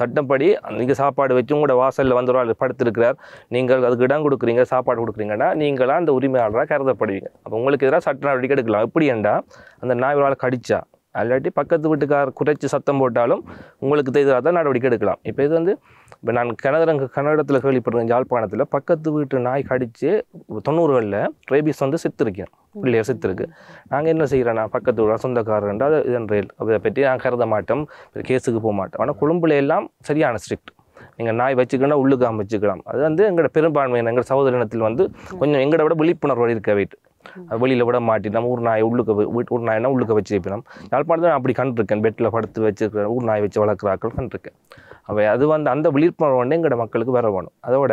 சட்டப்படி நீங்கள் சாப்பாடு வச்சு உங்களோட வாசலில் வந்து ஒரு ஆள் படுத்திருக்கிறார், நீங்கள் அதுக்கு இடம் கொடுக்குறீங்க, சாப்பாடு கொடுக்குறீங்கன்னா நீங்களாம் அந்த உரிமையாளராக கருதப்படுவீங்க. அப்போ உங்களுக்கு எதிராக சட்ட நடவடிக்கை எடுக்கலாம். எப்படி ஏண்டா, அந்த நாய் ஒரு ஆள் கடிச்சா அல்லாட்டி பக்கத்து வீட்டுக்கார் குறைச்சி சத்தம் போட்டாலும் உங்களுக்கு எதிராக தான் நடவடிக்கை எடுக்கலாம். இப்போ இது வந்து இப்போ நான் கன்னடத்தில் கேள்விப்படுறேன், யாழ்ப்பாணத்தில் பக்கத்து வீட்டு நாய் கடித்து 90களில் ரேபிஸ் வந்து செத்துருக்கேன், பிள்ளையர் செத்துருக்கு. நாங்கள் என்ன செய்கிறேன்னா, பக்கத்து வீடு சொந்தக்காரன் அது இதன் அதை பற்றி நான் கருத மாட்டோம், கேஸுக்கு போக மாட்டோம். ஆனால் கொழும்புல எல்லாம் சரியான ஸ்ட்ரிக்ட், நீங்கள் நாய் வச்சுக்கணும் உள்ளுக்காம வச்சுக்கலாம். அது வந்து எங்களோட பெரும்பான்மையான எங்கள் சகோதர இனத்தில் வந்து கொஞ்சம் எங்களோட விட விழிப்புணர்வு இருக்க வைட்டு அது வெளியில் விட மாட்டினோம். ஊர் நாய் ஊர் நாய்னா உள்ளுக்க வச்சு வைப்பினோம். யாழ்ப்பாணத்தில் நான் அப்படி கண்டிருக்கேன், பெட்டில் படுத்து வச்சுருக்கேன், ஊர் நாய் வச்சு வளர்க்குறாக்கள் கண்டிருக்கேன். அவை அது வந்து அந்த விழிப்புணர்வு வந்து எங்களோட மக்களுக்கு வர வேணும். அதோட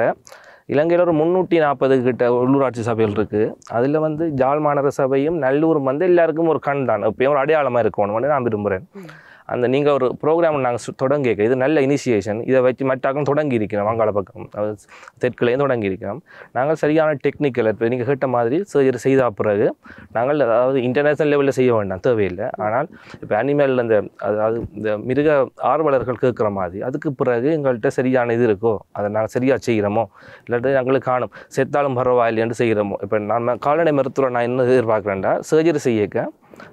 இலங்கையில் ஒரு 340 கிட்ட உள்ளூராட்சி சபைகள் இருக்குது. அதில் வந்து யாழ் மாநகர சபையும் நல்லூரும் வந்து எல்லாருக்கும் ஒரு கண் தான், எப்பயும் ஒரு அடையாளமாக இருக்கணும்னு நான் விரும்புகிறேன். அந்த நீங்கள் ஒரு ப்ரோக்ராம் நாங்கள் தொடங்கியிருக்க, இது நல்ல இனிஷியேஷன், இதை வச்சு மற்றாக்களும் தொடங்கி இருக்கிறோம், வங்காள பக்கம் தெற்குலேயும் தொடங்கி இருக்கிறோம். நாங்கள் சரியான டெக்னிக்கல், இப்போ நீங்கள் கேட்ட மாதிரி சர்ஜரி செய்த பிறகு நாங்கள் அதாவது இன்டர்நேஷ்னல் லெவலில் செய்ய வேண்டாம், தேவையில்லை. ஆனால் இப்போ அனிமல் அதாவது இந்த மிருக ஆர்வலர்கள் கேட்குற மாதிரி அதுக்கு பிறகு எங்கள்கிட்ட சரியான இது இருக்கோ, அதை நாங்கள் சரியாக செய்கிறோமோ, இல்லாட்டி எங்களுக்கு காணும் செத்தாலும் பரவாயில்லைன்னு செய்கிறோமோ. இப்போ நான் கால்நடை மருத்துவரை நான் என்ன எதிர்பார்க்குறேன்டா, சர்ஜரி செய்யக்க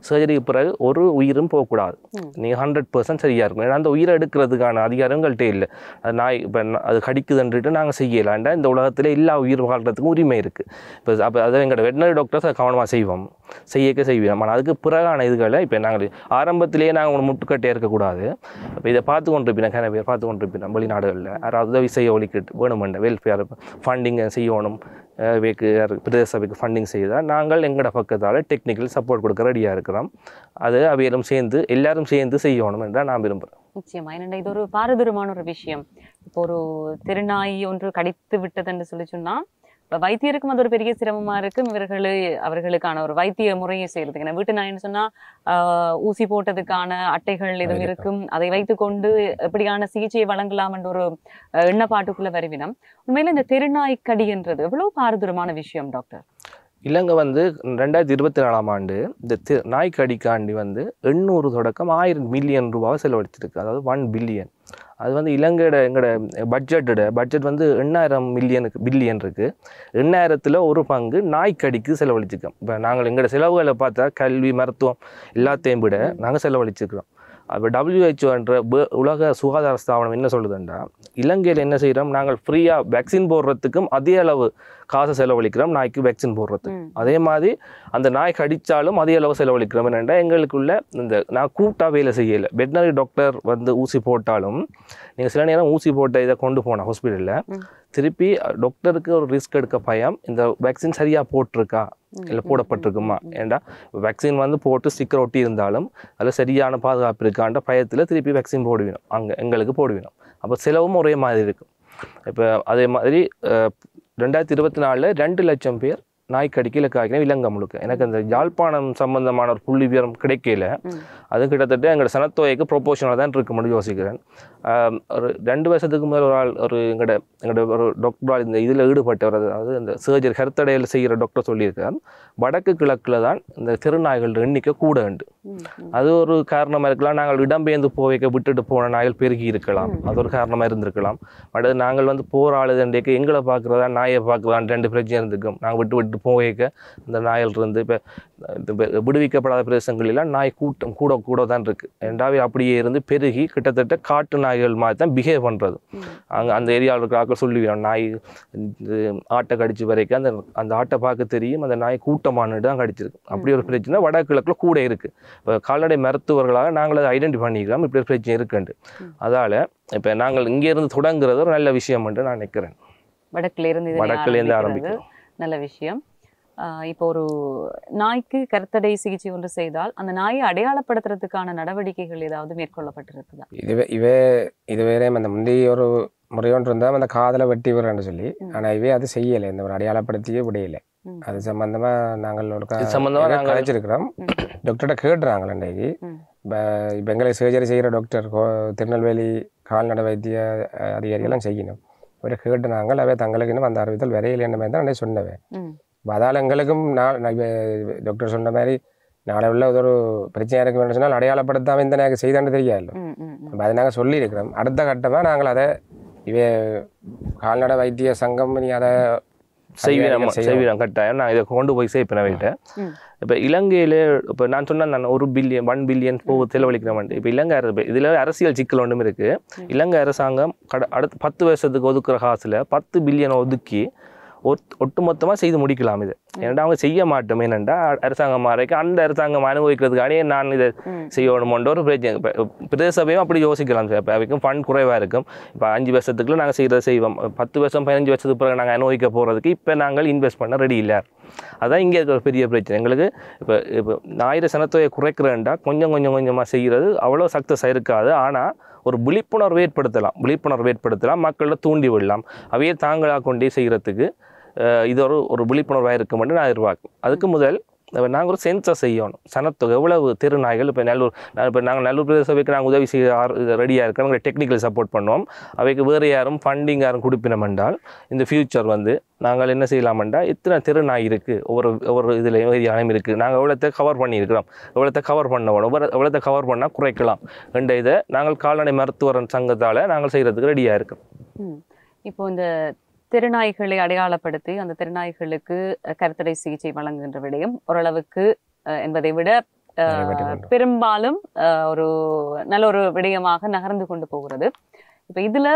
சர்ஜரிக்கு பிறகு ஒரு உயிரும் போகக்கூடாது. நீங்கள் 100% சரியாக இருக்கும். ஏன்னா அந்த உயிரை எடுக்கிறதுக்கான அதிகாரங்கள்கிட்ட இல்லை. அது நாய் இப்போ அது கடிக்குதுன்ட்டு நாங்கள் செய்யலாண்டா இந்த உலகத்தில் எல்லா உயிர் வாழ்கிறதுக்கும் உரிமை இருக்குது. இப்போ அப்போ அதை எங்களோட வெட்டினரி டாக்டர்ஸ் அதை கவனமாக செய்வோம், செய்வோம். ஆனால் அதுக்கு பிறகான இதுகளை இப்போ நாங்கள் ஆரம்பத்திலேயே நாங்கள் ஒரு முட்டுக்கட்டையாக இருக்கக்கூடாது. இப்போ இதை பார்த்து கொண்டிருப்போம், நிறைய பேர் பார்த்து கொண்டிருப்போம் வெளிநாடுகளில் யாராவது உதவி செய்ய ஒழிக்கிட்டு வேணுமெண்ட வெல்ஃபேர் ஃபண்டிங் செய்யணும், பிரதேச சபைக்கு ஃபண்டிங் செய்தால் நாங்கள் எங்களோட பக்கத்தால் டெக்னிக்கல் சப்போர்ட் கொடுக்க ரெடியாக இருக்கிறோம். அது அவையிலும் சேர்ந்து எல்லாரும் சேர்ந்து செய்யணும் என்றால் நான் விரும்புகிறேன். நிச்சயமா. ஏன்னா இது ஒரு பாரதூரமான ஒரு விஷயம். இப்போ ஒரு திருநாய் ஒன்று கடித்து விட்டதுன்னு சொல்லி சொன்னா வைத்தியருக்கும் அது ஒரு பெரிய சிரமமா இருக்கும். அவர்களுக்கான ஒரு வைத்திய முறையை செய்யறதுக்கு. ஏன்னா வீட்டு நாயின்னு சொன்னா ஊசி போட்டதுக்கான அட்டைகள் எதுவும் இருக்கும். அதை வைத்துக்கொண்டு எப்படியான சிகிச்சையை வழங்கலாம் என்ற ஒரு எண்ணப்பாட்டுக்குள்ள வருவினம். உண்மையில இந்த தெருநாய் கடின்றது எவ்வளவு பாரதூரமான விஷயம் டாக்டர்? இலங்கை 2024ஆம் ஆண்டு இந்த நாய்க்கடிக்காண்டி 800 தொடக்கம் 1000 மில்லியன் ரூபாவை செலவழிச்சிருக்கு. அதாவது 1 பில்லியன். அது எங்களோட பட்ஜெட் 8,000 பில்லியன் இருக்குது. 8,000ல் ஒரு பங்கு நாய்க்கடிக்கு செலவழிச்சிருக்கோம். இப்போ நாங்கள் எங்களோட செலவுகளை பார்த்தா கல்வி, மருத்துவம் எல்லாத்தையும் விட நாங்கள் செலவழிச்சிருக்கிறோம். அப்போ WHO என்ற உலக சுகாதார ஸ்தாபனம் என்ன சொல்லுதுண்டா, இலங்கையில் என்ன செய்கிறோம், நாங்கள் ஃப்ரீயாக வேக்சின் போடுறதுக்கும் அதே அளவு காசு செலவழிக்கிறோம் நாய்க்கு வேக்சின் போடுறதுக்கு. அதே மாதிரி அந்த நாய் கடித்தாலும் அதே அளவு செலவழிக்கிறோம். என்னென்னா எங்களுக்குள்ள நான் கூட்டாக வேலை செய்யலை. வெட்டினரி டாக்டர் ஊசி போட்டாலும் நீங்கள் சில நேரம் ஊசி போட்ட இதை கொண்டு போனால் ஹாஸ்பிட்டலில் திருப்பி டாக்டருக்கு ஒரு ரிஸ்க் எடுக்க பயம், இந்த வேக்சின் சரியாக போட்டிருக்கா இல்லை போடப்பட்டிருக்குமா. ஏண்டா வேக்சின் போட்டு ஸ்டிக்கர் ஒட்டி இருந்தாலும் அதில் சரியான பாதுகாப்பு இருக்கான்ற பயத்தில் திருப்பி வேக்சின் போடுவினோம், எங்களுக்கு போடுவினோம். அப்போ செலவும் ஒரே மாதிரி இருக்கும். இப்போ அதே மாதிரி 2024 2 லட்சம் பேர் நாய்க்கடிக்கு இலக்காக்கினேன் இலங்கை முழுக்க. எனக்கு அந்த யாழ்ப்பாணம் சம்பந்தமான ஒரு புள்ளி விவரம் கிடைக்கல. அது கிட்டத்தட்ட எங்களோட சனத்தொகைக்கு ப்ரொபோஷனலாக தான் இருக்குமென்னு யோசிக்கிறேன். ஒரு 2 வருஷத்துக்கு முதல் ஒரு ஆள் எங்களோட ஒரு டாக்டரால் இந்த இதில் ஈடுபட்டவர், அதாவது இந்த சர்ஜரி கருத்தடையில் செய்கிற டாக்டர் சொல்லியிருக்கார், வடக்கு கிழக்கில் தான் இந்த தெருநாய்கள் எண்ணிக்கை கூட உண்டு. அது ஒரு காரணமாக இருக்கலாம். நாங்கள் இடம்பெயர்ந்து போவைக்க விட்டுட்டு போன நாய்கள் பெருகி இருக்கலாம், அது ஒரு காரணமாக இருந்திருக்கலாம். அடுத்து நாங்கள் போகிற ஆளுதண்டைக்கு எங்களை பார்க்குறதா நாயை பார்க்குறதான்னு 2 பிரச்சனை இருந்திருக்கும். நாங்கள் விட்டு போவைக்க இந்த நாய்கள் இருந்து இப்போ விடுவிக்கப்படாத பிரதேசங்களெல்லாம் நாய் கூட்டம் கூட தான் இருக்குது. ரெண்டாவே அப்படியே இருந்து பெருகி கிட்டத்தட்ட காட்டு நாய்கள் மாதிரி தான் பிஹேவ் பண்ணுறது. அந்த ஏரியாவில் இருக்கிற ஆட்கள் சொல்லுவோம், நாய் ஆட்டை கடிச்சு வரைக்கும் அந்த ஆட்டை பார்க்க தெரியும், அந்த நாய் கூட்டமானது தான் கடிச்சிருக்கு. அப்படி ஒரு பிரச்சனை வடகிழக்கில் கூட இருக்குது. இப்போ கால்நடை மருத்துவர்களாக நாங்கள் அதை ஐடென்டிஃபை பண்ணிக்கிறோம் இப்படி ஒரு பிரச்சனை இருக்குண்டு. அதால் இப்போ நாங்கள் இங்கேருந்து தொடங்குறது ஒரு நல்ல விஷயம் என்று நான் நினைக்கிறேன். வடக்கிலேருந்து ஆரம்பிக்கிறோம், நல்ல விஷயம். இப்போ ஒரு நாய்க்கு கருத்தடை சிகிச்சை ஒன்று செய்தால் அந்த நாயை அடையாளப்படுத்துறதுக்கான நடவடிக்கைகள் ஏதாவது மேற்கொள்ளப்பட்டிருக்குதா? இதுவரை அந்த முந்தைய ஒரு முறையொன்று இருந்தால் அந்த காதலை வெட்டி விடுறேன்னு சொல்லி, ஆனால் அது செய்யலை, இந்த ஒரு அடையாளப்படுத்தியே விடையில. அது சம்பந்தமாக நாங்கள் ஒரு கழிச்சிருக்கிறோம். டாக்டர்கிட்ட கேட்டுறாங்களே இன்றைக்கு. இப்போ எங்களை சர்ஜரி செய்கிற டாக்டர் திருநெல்வேலி கால்நடை வைத்திய அதிகாரிகள்லாம் செய்யணும். ஒரு கேட்டு நாங்கள் அவை தங்களுக்கு இன்னும் அந்த அறிவித்தல் வரையில் என்ன மாதிரி தான் அன்றைக்கு சொன்னவேன். அதால் எங்களுக்கும் டாக்டர் சொன்ன மாதிரி நாளை உள்ள ஒரு பிரச்சனையாக இருக்க வேண்டும் சொன்னால் அடையாளப்படுத்தாமல் இந்த நாங்கள் செய்தான்னு தெரியாது. அதை நாங்கள் சொல்லியிருக்கிறோம். அடுத்த கட்டமாக நாங்கள் அதை கால்நடை வைத்திய சங்கம் நீ அதை செய்வோம் கட்டாயம். நான் இதை கொண்டு போய் சேர்ப்பேன் வைட்டேன். இப்போ இலங்கையில் இப்போ நான் சொன்னேன், நான் 1 பில்லியன் செலவழிக்கிறேன். இப்போ இலங்கை இதில் அரசியல் சிக்கல் ஒன்றும் இருக்குது. இலங்கை அரசாங்கம் அடுத்த 10 வருஷத்துக்கு ஒதுக்குற காசில் 10 பில்லியன் ஒதுக்கி ஒட்டுமொத்தமாக செய்து முடிக்கலாம். இது ஏன்னா அவங்க செய்ய மாட்டோம். என்னென்னா அரசாங்கம் மாறைக்கு அந்த அரசாங்கம் அனுபவிக்கிறதுக்கானே நான் இதை செய்யணுமோன்ற ஒரு பிரச்சனை. இப்போ பிரதேச சபையும் அப்படி யோசிக்கலாம். இப்போ அவைக்கும் ஃபண்ட் குறைவாக இருக்கும். இப்போ 5 வருஷத்துக்குள்ள நாங்கள் செய்கிறத செய்வோம். 10 வருஷம் 15 வருஷத்துக்கு பிறகு நாங்கள் அனுபவிக்க போகிறதுக்கு இப்போ நாங்கள் இன்வெஸ்ட் பண்ண ரெடி இல்லை. அதான் இங்கே இருக்கிற ஒரு பெரிய பிரச்சனை எங்களுக்கு. இப்போ 1000 சனத்தொகையை குறைக்கிறேன்டா கொஞ்சமாக செய்கிறது அவ்வளோ சக்ஸஸாக இருக்காது. ஆனால் ஒரு விழிப்புணர்வு ஏற்படுத்தலாம், மக்களை தூண்டி விடலாம். அவையே தாங்களாக கொண்டே செய்கிறதுக்கு இது ஒரு விழிப்புணர்வாக இருக்கும் என்று நான் எதிர்பார்க்கும். அதுக்கு முதல் நாங்கள் ஒரு சென்சஸ் செய்யணும். சனத்தொகை எவ்வளவு தெருநாய்கள் இப்போ நாங்கள் நல்லூர் பிரதேச சபைக்கு நாங்கள் உதவி செய்ய ரெடியாக இருக்கோம். நாங்கள் டெக்னிக்கல் சப்போர்ட் பண்ணுவோம். அவைக்கு வேறு யாரும் ஃபண்டிங் கொடுப்பினோம் என்றால் இந்த ஃபியூச்சர் நாங்கள் என்ன செய்யலாமெண்டா, இத்தனை தெருநாய் இருக்குது, ஒவ்வொரு இதில் ஏரியாலையும் இருக்குது, நாங்கள் எவ்வளோத்தை கவர் பண்ணியிருக்கிறோம், எவ்வளோத்தை கவர் பண்ணணும், எவ்வளோத்தை கவர் பண்ணால் குறைக்கலாம் என்ற இதை நாங்கள் கால்நடை மருத்துவர் சங்கத்தால் நாங்கள் செய்கிறதுக்கு ரெடியாக இருக்கோம். இப்போ இந்த தெருநாய்களை அடையாளப்படுத்தி அந்த தெருநாய்களுக்கு கருத்தடை சிகிச்சை வழங்குகின்ற விடயம் ஓரளவுக்கு என்பதை விட பெரும்பாலும் ஒரு நல்ல ஒரு விடயமாக நகர்ந்து கொண்டு போகிறது. இப்ப இதுல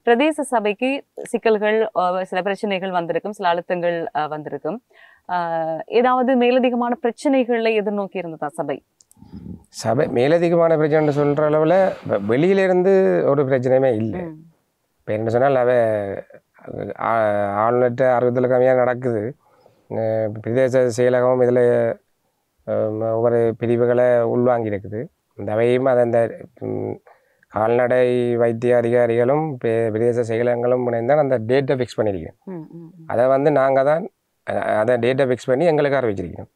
பிரதேச சபைக்கு சிக்கல்கள், சில பிரச்சனைகள் வந்திருக்கும், சில அழுத்தங்கள் வந்திருக்கும். ஏதாவது மேலதிகமான பிரச்சனைகளை எதிர்நோக்கி இருந்ததா சபை மேலதிகமான பிரச்சனை சொல்ற அளவுல வெளியிலிருந்து ஒரு பிரச்சனையுமே இல்லை. இப்போ என்ன சொன்னால் ஆளுநர்கிட்ட அறுபதில் கம்மியாக நடக்குது. பிரதேச செயலகம் இதில் ஒவ்வொரு பிரிவுகளை உள்வாங்கி இருக்குது. இந்த அவையும் அதை அந்த கால்நடை வைத்திய அதிகாரிகளும் பிரதேச செயலகங்களும் இணைந்தான் அந்த டேட்டை ஃபிக்ஸ் பண்ணியிருக்கோம். அதை நாங்கள் தான் அதை டேட்டை ஃபிக்ஸ் பண்ணி எங்களுக்கு அறிவிச்சிருக்கோம்.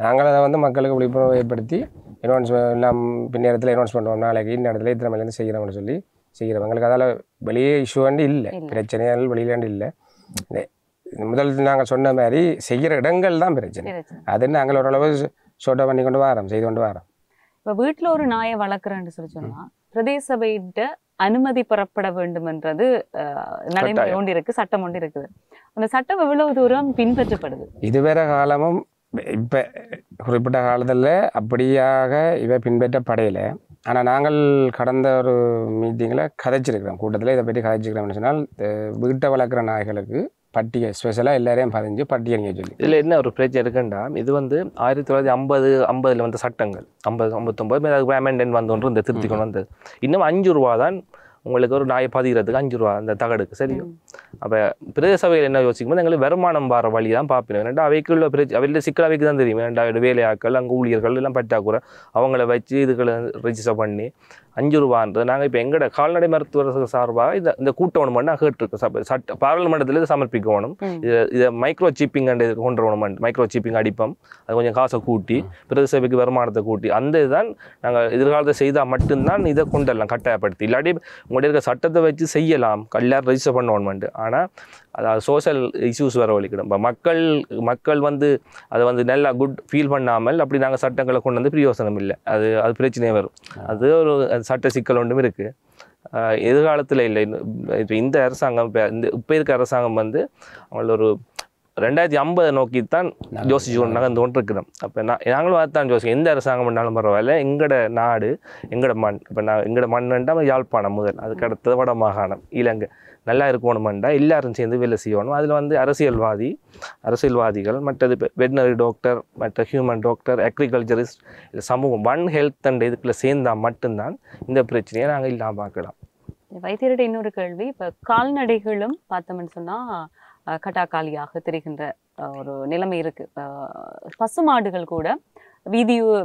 நாங்கள் அதை மக்களுக்கு விழிப்புணர்வு ஏற்படுத்தி அனௌன்ஸ் எல்லாம் பின்னேரத்தில் அனௌன்ஸ் பண்ணுவோம். நாளைக்கு இந்த இடத்துல இத்தனை மணிலேருந்து செய்கிறோம்னு சொல்லி செய்கிறோம். எங்களுக்கு அதால் வெளியே இஷ்யூ வேண்டி இல்லை, பிரச்சனைகள் வெளியிலேண்டு இல்லை. முதல் நாங்கள் சொன்ன மாதிரி செய்கிற இடங்கள் தான் பிரச்சனை. அது நாங்கள் ஓரளவு ஷோட்டை பண்ணி கொண்டு வரோம், செய்து கொண்டு வரோம். இப்போ வீட்டில் ஒரு நாயை வளர்க்குறேன்னு சொல்லி சொன்னால் பிரதேச சபையிட்ட அனுமதி பெறப்பட வேண்டும் என்றது நடைமுறை ஒன்று இருக்குது, சட்டம் ஒன்று இருக்குது. அந்த சட்டம் எவ்வளவு தூரம் பின்பற்றப்படுது? இதுவரை காலமும் இப்போ குறிப்பிட்ட காலத்தில் அப்படியாக இவை பின்பற்றப்படையலை. ஆனால் நாங்கள் கடந்த ஒரு மீட்டிங்கில் கதைச்சிருக்கிறோம், கூட்டத்தில் இதை பற்றி கதைச்சிருக்கிறோம்னு சொன்னால் வீட்டை வளர்க்குற நாய்களுக்கு பட்டியல் ஸ்பெஷலாக எல்லாரையும் பதிஞ்சு பட்டியலிங்க சொல்லி. இதில் என்ன ஒரு பிரச்சனை இருக்குண்டா, இது 1950 வந்த சட்டங்கள் 59 அதுக்கு அமெண்ட்மெண்ட் வந்தோன்று இந்த திருத்தி கொண்டு வந்தது. இன்னும் 5 ரூபா தான் உங்களுக்கு ஒரு நாயை பதிகிறதுக்கு 5 ரூபா அந்த தகடுக்கு. சரி, அப்போ பிரதேச சபையில் என்ன யோசிக்கும் போது எங்களுக்கு வருமானம் வர வழி தான் பார்ப்போம். ஏன்னா அவைக்குள்ள அவையில் சிக்கல் அவைக்கு தான் தெரியும். ஏன்னா வேலையாக்கள், அங்கே ஊழியர்கள் எல்லாம் பற்றாக்குறை, அவங்கள வச்சு இதுகளை ரெஜிஸ்டர் பண்ணி 5 ரூபான்றது நாங்கள் இப்போ எங்களோட கால்நடை மருத்துவ சார்பாக இந்த கூட்டணும் பண்ணி கேட்டுருக்கோம். சட்ட பாராளுமன்றத்தில் இதை சமர்ப்பிக்கணும். இதை மைக்ரோ சிப்பிங் அண்ட் இது கொண்டு வரணும். மைக்ரோ சிப்பிங் அடிப்போம், அது கொஞ்சம் காசை கூட்டி பிரதேச சபைக்கு வருமானத்தை கூட்டி அந்த இதுதான் நாங்கள் எதிர்காலத்தை செய்தால் மட்டும்தான் இதை கொண்டெல்லாம் கட்டாயப்படுத்தி. இல்லாட்டி உங்களுடைய இருக்க சட்டத்தை வச்சு செய்யலாம், எல்லாரும் ரெஜிஸ்டர் பண்ணணும்ட்டு. ஆனால் அதாவது சோஷியல் இஷ்யூஸ் வர வலிக்கிடும். இப்போ மக்கள் அதை நல்லா குட் ஃபீல் பண்ணாமல் அப்படி நாங்கள் சட்டங்களை கொண்டு வந்து பிரயோசனம் இல்லை. அது பிரச்சனையே வரும். அது ஒரு சட்ட சிக்கல் ஒன்றும் இருக்குது. எதிர்காலத்தில் இல்லை. இந்த அரசாங்கம் இப்போ இருக்க அரசாங்கம் அவங்கள ஒரு 2050 நோக்கித்தான் யோசிச்சு நகர்ந்து கொண்டு இருக்கிறோம். அப்போ நாங்களும் அதுதான் யோசிக்கும். எந்த அரசாங்கம் பண்ணாலும் பரவாயில்ல, எங்களோட நாடு எங்களோட மண். இப்போ எங்களோட மண்ணுண்டா யாழ்ப்பாணம் முதல், அதுக்கு அடுத்தது வட மாகாணம், இலங்கை நல்லா இருக்கணுமெண்டா எல்லாரும் சேர்ந்து வேலை செய்யணும். அதில் அரசியல்வாதிகள், மற்றது வெட்டினரி டாக்டர், மற்ற ஹியூமன் டாக்டர், அக்ரிகல்ச்சரிஸ்ட், இல்லை சமூகம், ஒன் ஹெல்த் அண்ட் இதுக்குள்ளே சேர்ந்தால் மட்டும்தான் இந்த பிரச்சனையை நாங்கள் இல்லாமல் பார்க்கலாம். வைத்தியர்கிட்ட இன்னொரு கேள்வி, இப்போ கால்நடைகளும் பார்த்தோம்னு சொன்னால் கட்டாக்காலியாக தெரிகின்ற ஒரு நிலைமை இருக்கு. பசுமாடுகள் கூட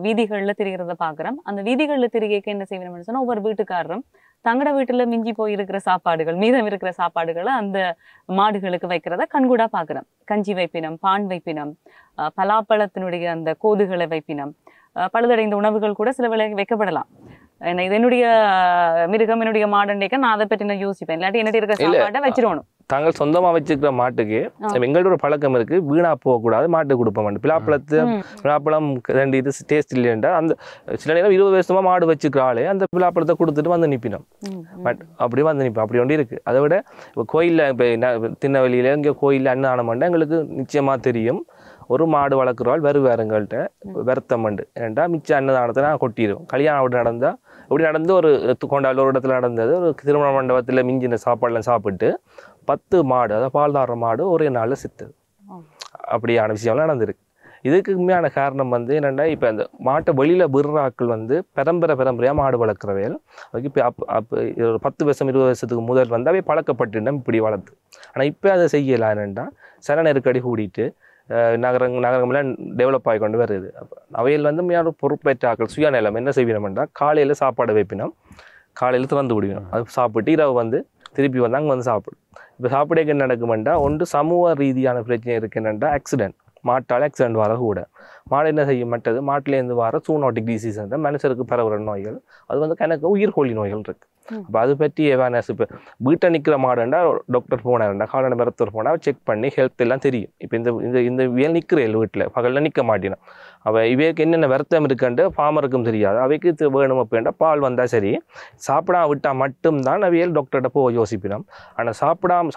வீதிகளில் திரிகிறத பார்க்குறோம். அந்த வீதிகளில் திரிகைக்கு என்ன செய்யணும்னு சொன்னால் ஒவ்வொரு வீட்டுக்காரரும் தங்கட வீட்டில் மிஞ்சி போயிருக்கிற சாப்பாடுகள், மீதம் இருக்கிற சாப்பாடுகளை அந்த மாடுகளுக்கு வைக்கிறத கண்கூடா பார்க்குறோம். கஞ்சி வைப்பினம், பான் வைப்பினம், பலாப்பழத்தினுடைய அந்த கோதுகளை வைப்பினம், பழுதடைந்த உணவுகள் கூட சில வேளை வைக்கப்படலாம். இது என்னுடைய மிருகம், என்னுடைய மாடண்டைக்க நான் அதை பற்றி நான் யோசிப்பேன். இல்லாட்டி என்னுடைய இருக்கிற சாப்பாட்டை வச்சிருவணும். தாங்கள் சொந்தமாக வச்சுக்கிற மாட்டுக்கு எங்களோட ஒரு பழக்கம் இருக்குது, வீணா போகக்கூடாது, மாட்டுக்கு கொடுப்ப மாட்டோம். பிலாப்பழம் ரெண்டு இது டேஸ்ட் இல்லைன்றா அந்த சில நேரம் 20 வருஷமாக மாடு வச்சுக்கிற ஆளே அந்த பிலாப்பழத்தை கொடுத்துட்டு வந்து நிற்பினோம். பட் அப்படி வந்து நிற்போம். அப்படி ஒன்று இருக்குது. அதை விட இப்போ கோயிலில் இப்போ திருநெல்வேலியில் இங்கே கோயிலில் அன்னதானம்ண்டா எங்களுக்கு நிச்சயமாக தெரியும். ஒரு மாடு வளர்க்குறவாள் வருவாருங்கள்ட்ட வருத்தமண்டு ஏன்டா மிச்ச அன்னதானத்தை நான் கொட்டிடுவோம். கல்யாணம் அப்படி நடந்தால் இப்படி நடந்து ஒரு கொண்டாள் ஒரு இடத்துல நடந்தது. ஒரு திருமண மண்டபத்தில் மிஞ்சின சாப்பாடெல்லாம் சாப்பிட்டு 10 மாடு, அதாவது பால்தார மாடு ஒரே நாளில் செத்துது. அப்படியான விஷயம்லாம் நடந்திருக்கு. இதுக்கு உண்மையான காரணம் என்னென்னா, இப்போ அந்த மாட்டை வெளியில் விடுறாக்கள் பரம்பரையாக மாடு வளர்க்குறவைகள் அதுக்கு இப்போ ஒரு 10 வருஷம் 20 வருஷத்துக்கு முதல் அவை பழக்கப்பட்டுட்டோம் இப்படி வளர்த்து. ஆனால் இப்போ அதை செய்யலாம். என்னென்னா சன நெருக்கடி கூடிட்டு நகரங்கள்லாம் டெவலப் ஆகி கொண்டு வருது. அவையில் மேலே பொறுப்பேற்ற ஆக்கள் சுயநலம் என்ன செய்யணும்னா, காலையில் சாப்பாடு வைப்பினோம், காலையில் திறந்து விடுவினோம். அது சாப்பிட்டு இரவு திருப்பி அங்கே சாப்பிடும். இப்போ சாப்பிடக்கு என்ன நடக்குமெண்டா, ஒன்று சமூக ரீதியான பிரச்சனை இருக்குன்னா ஆக்சிடென்ட், மாட்டால் ஆக்சிடென்ட் வர கூட. மாடு என்ன செய்ய மாட்டது, மாட்டிலேருந்து வர ஜூனோட்டிக் டிசீஸ் மனுஷருக்கு பரவுற நோய்கள், அது கணக்கு உயிர்கொல்லி நோய்கள் இருக்குது. அப்போ அது பற்றி அவேர்னஸ். இப்போ வீட்டை நிற்கிற மாடுண்டா டாக்டர் போனாருண்டா, கால்நடை மருத்துவர் போனால் செக் பண்ணி ஹெல்த் எல்லாம் தெரியும். இப்போ இந்த இவையில் நிற்கிறேன் வீட்டில் பகலில் நிற்க மாட்டேனா, அவள் இவைக்கு என்னென்ன வருத்தம் இருக்குன்ட்டு ஃபார்மருக்கும் தெரியாது. அவைக்கு வேணும் அப்படின்டா பால் வந்தால் சரி, சாப்பிடாம விட்டால் மட்டும்தான் அவையல் டாக்டர்கிட்ட போக யோசிப்பினோம். ஆனால்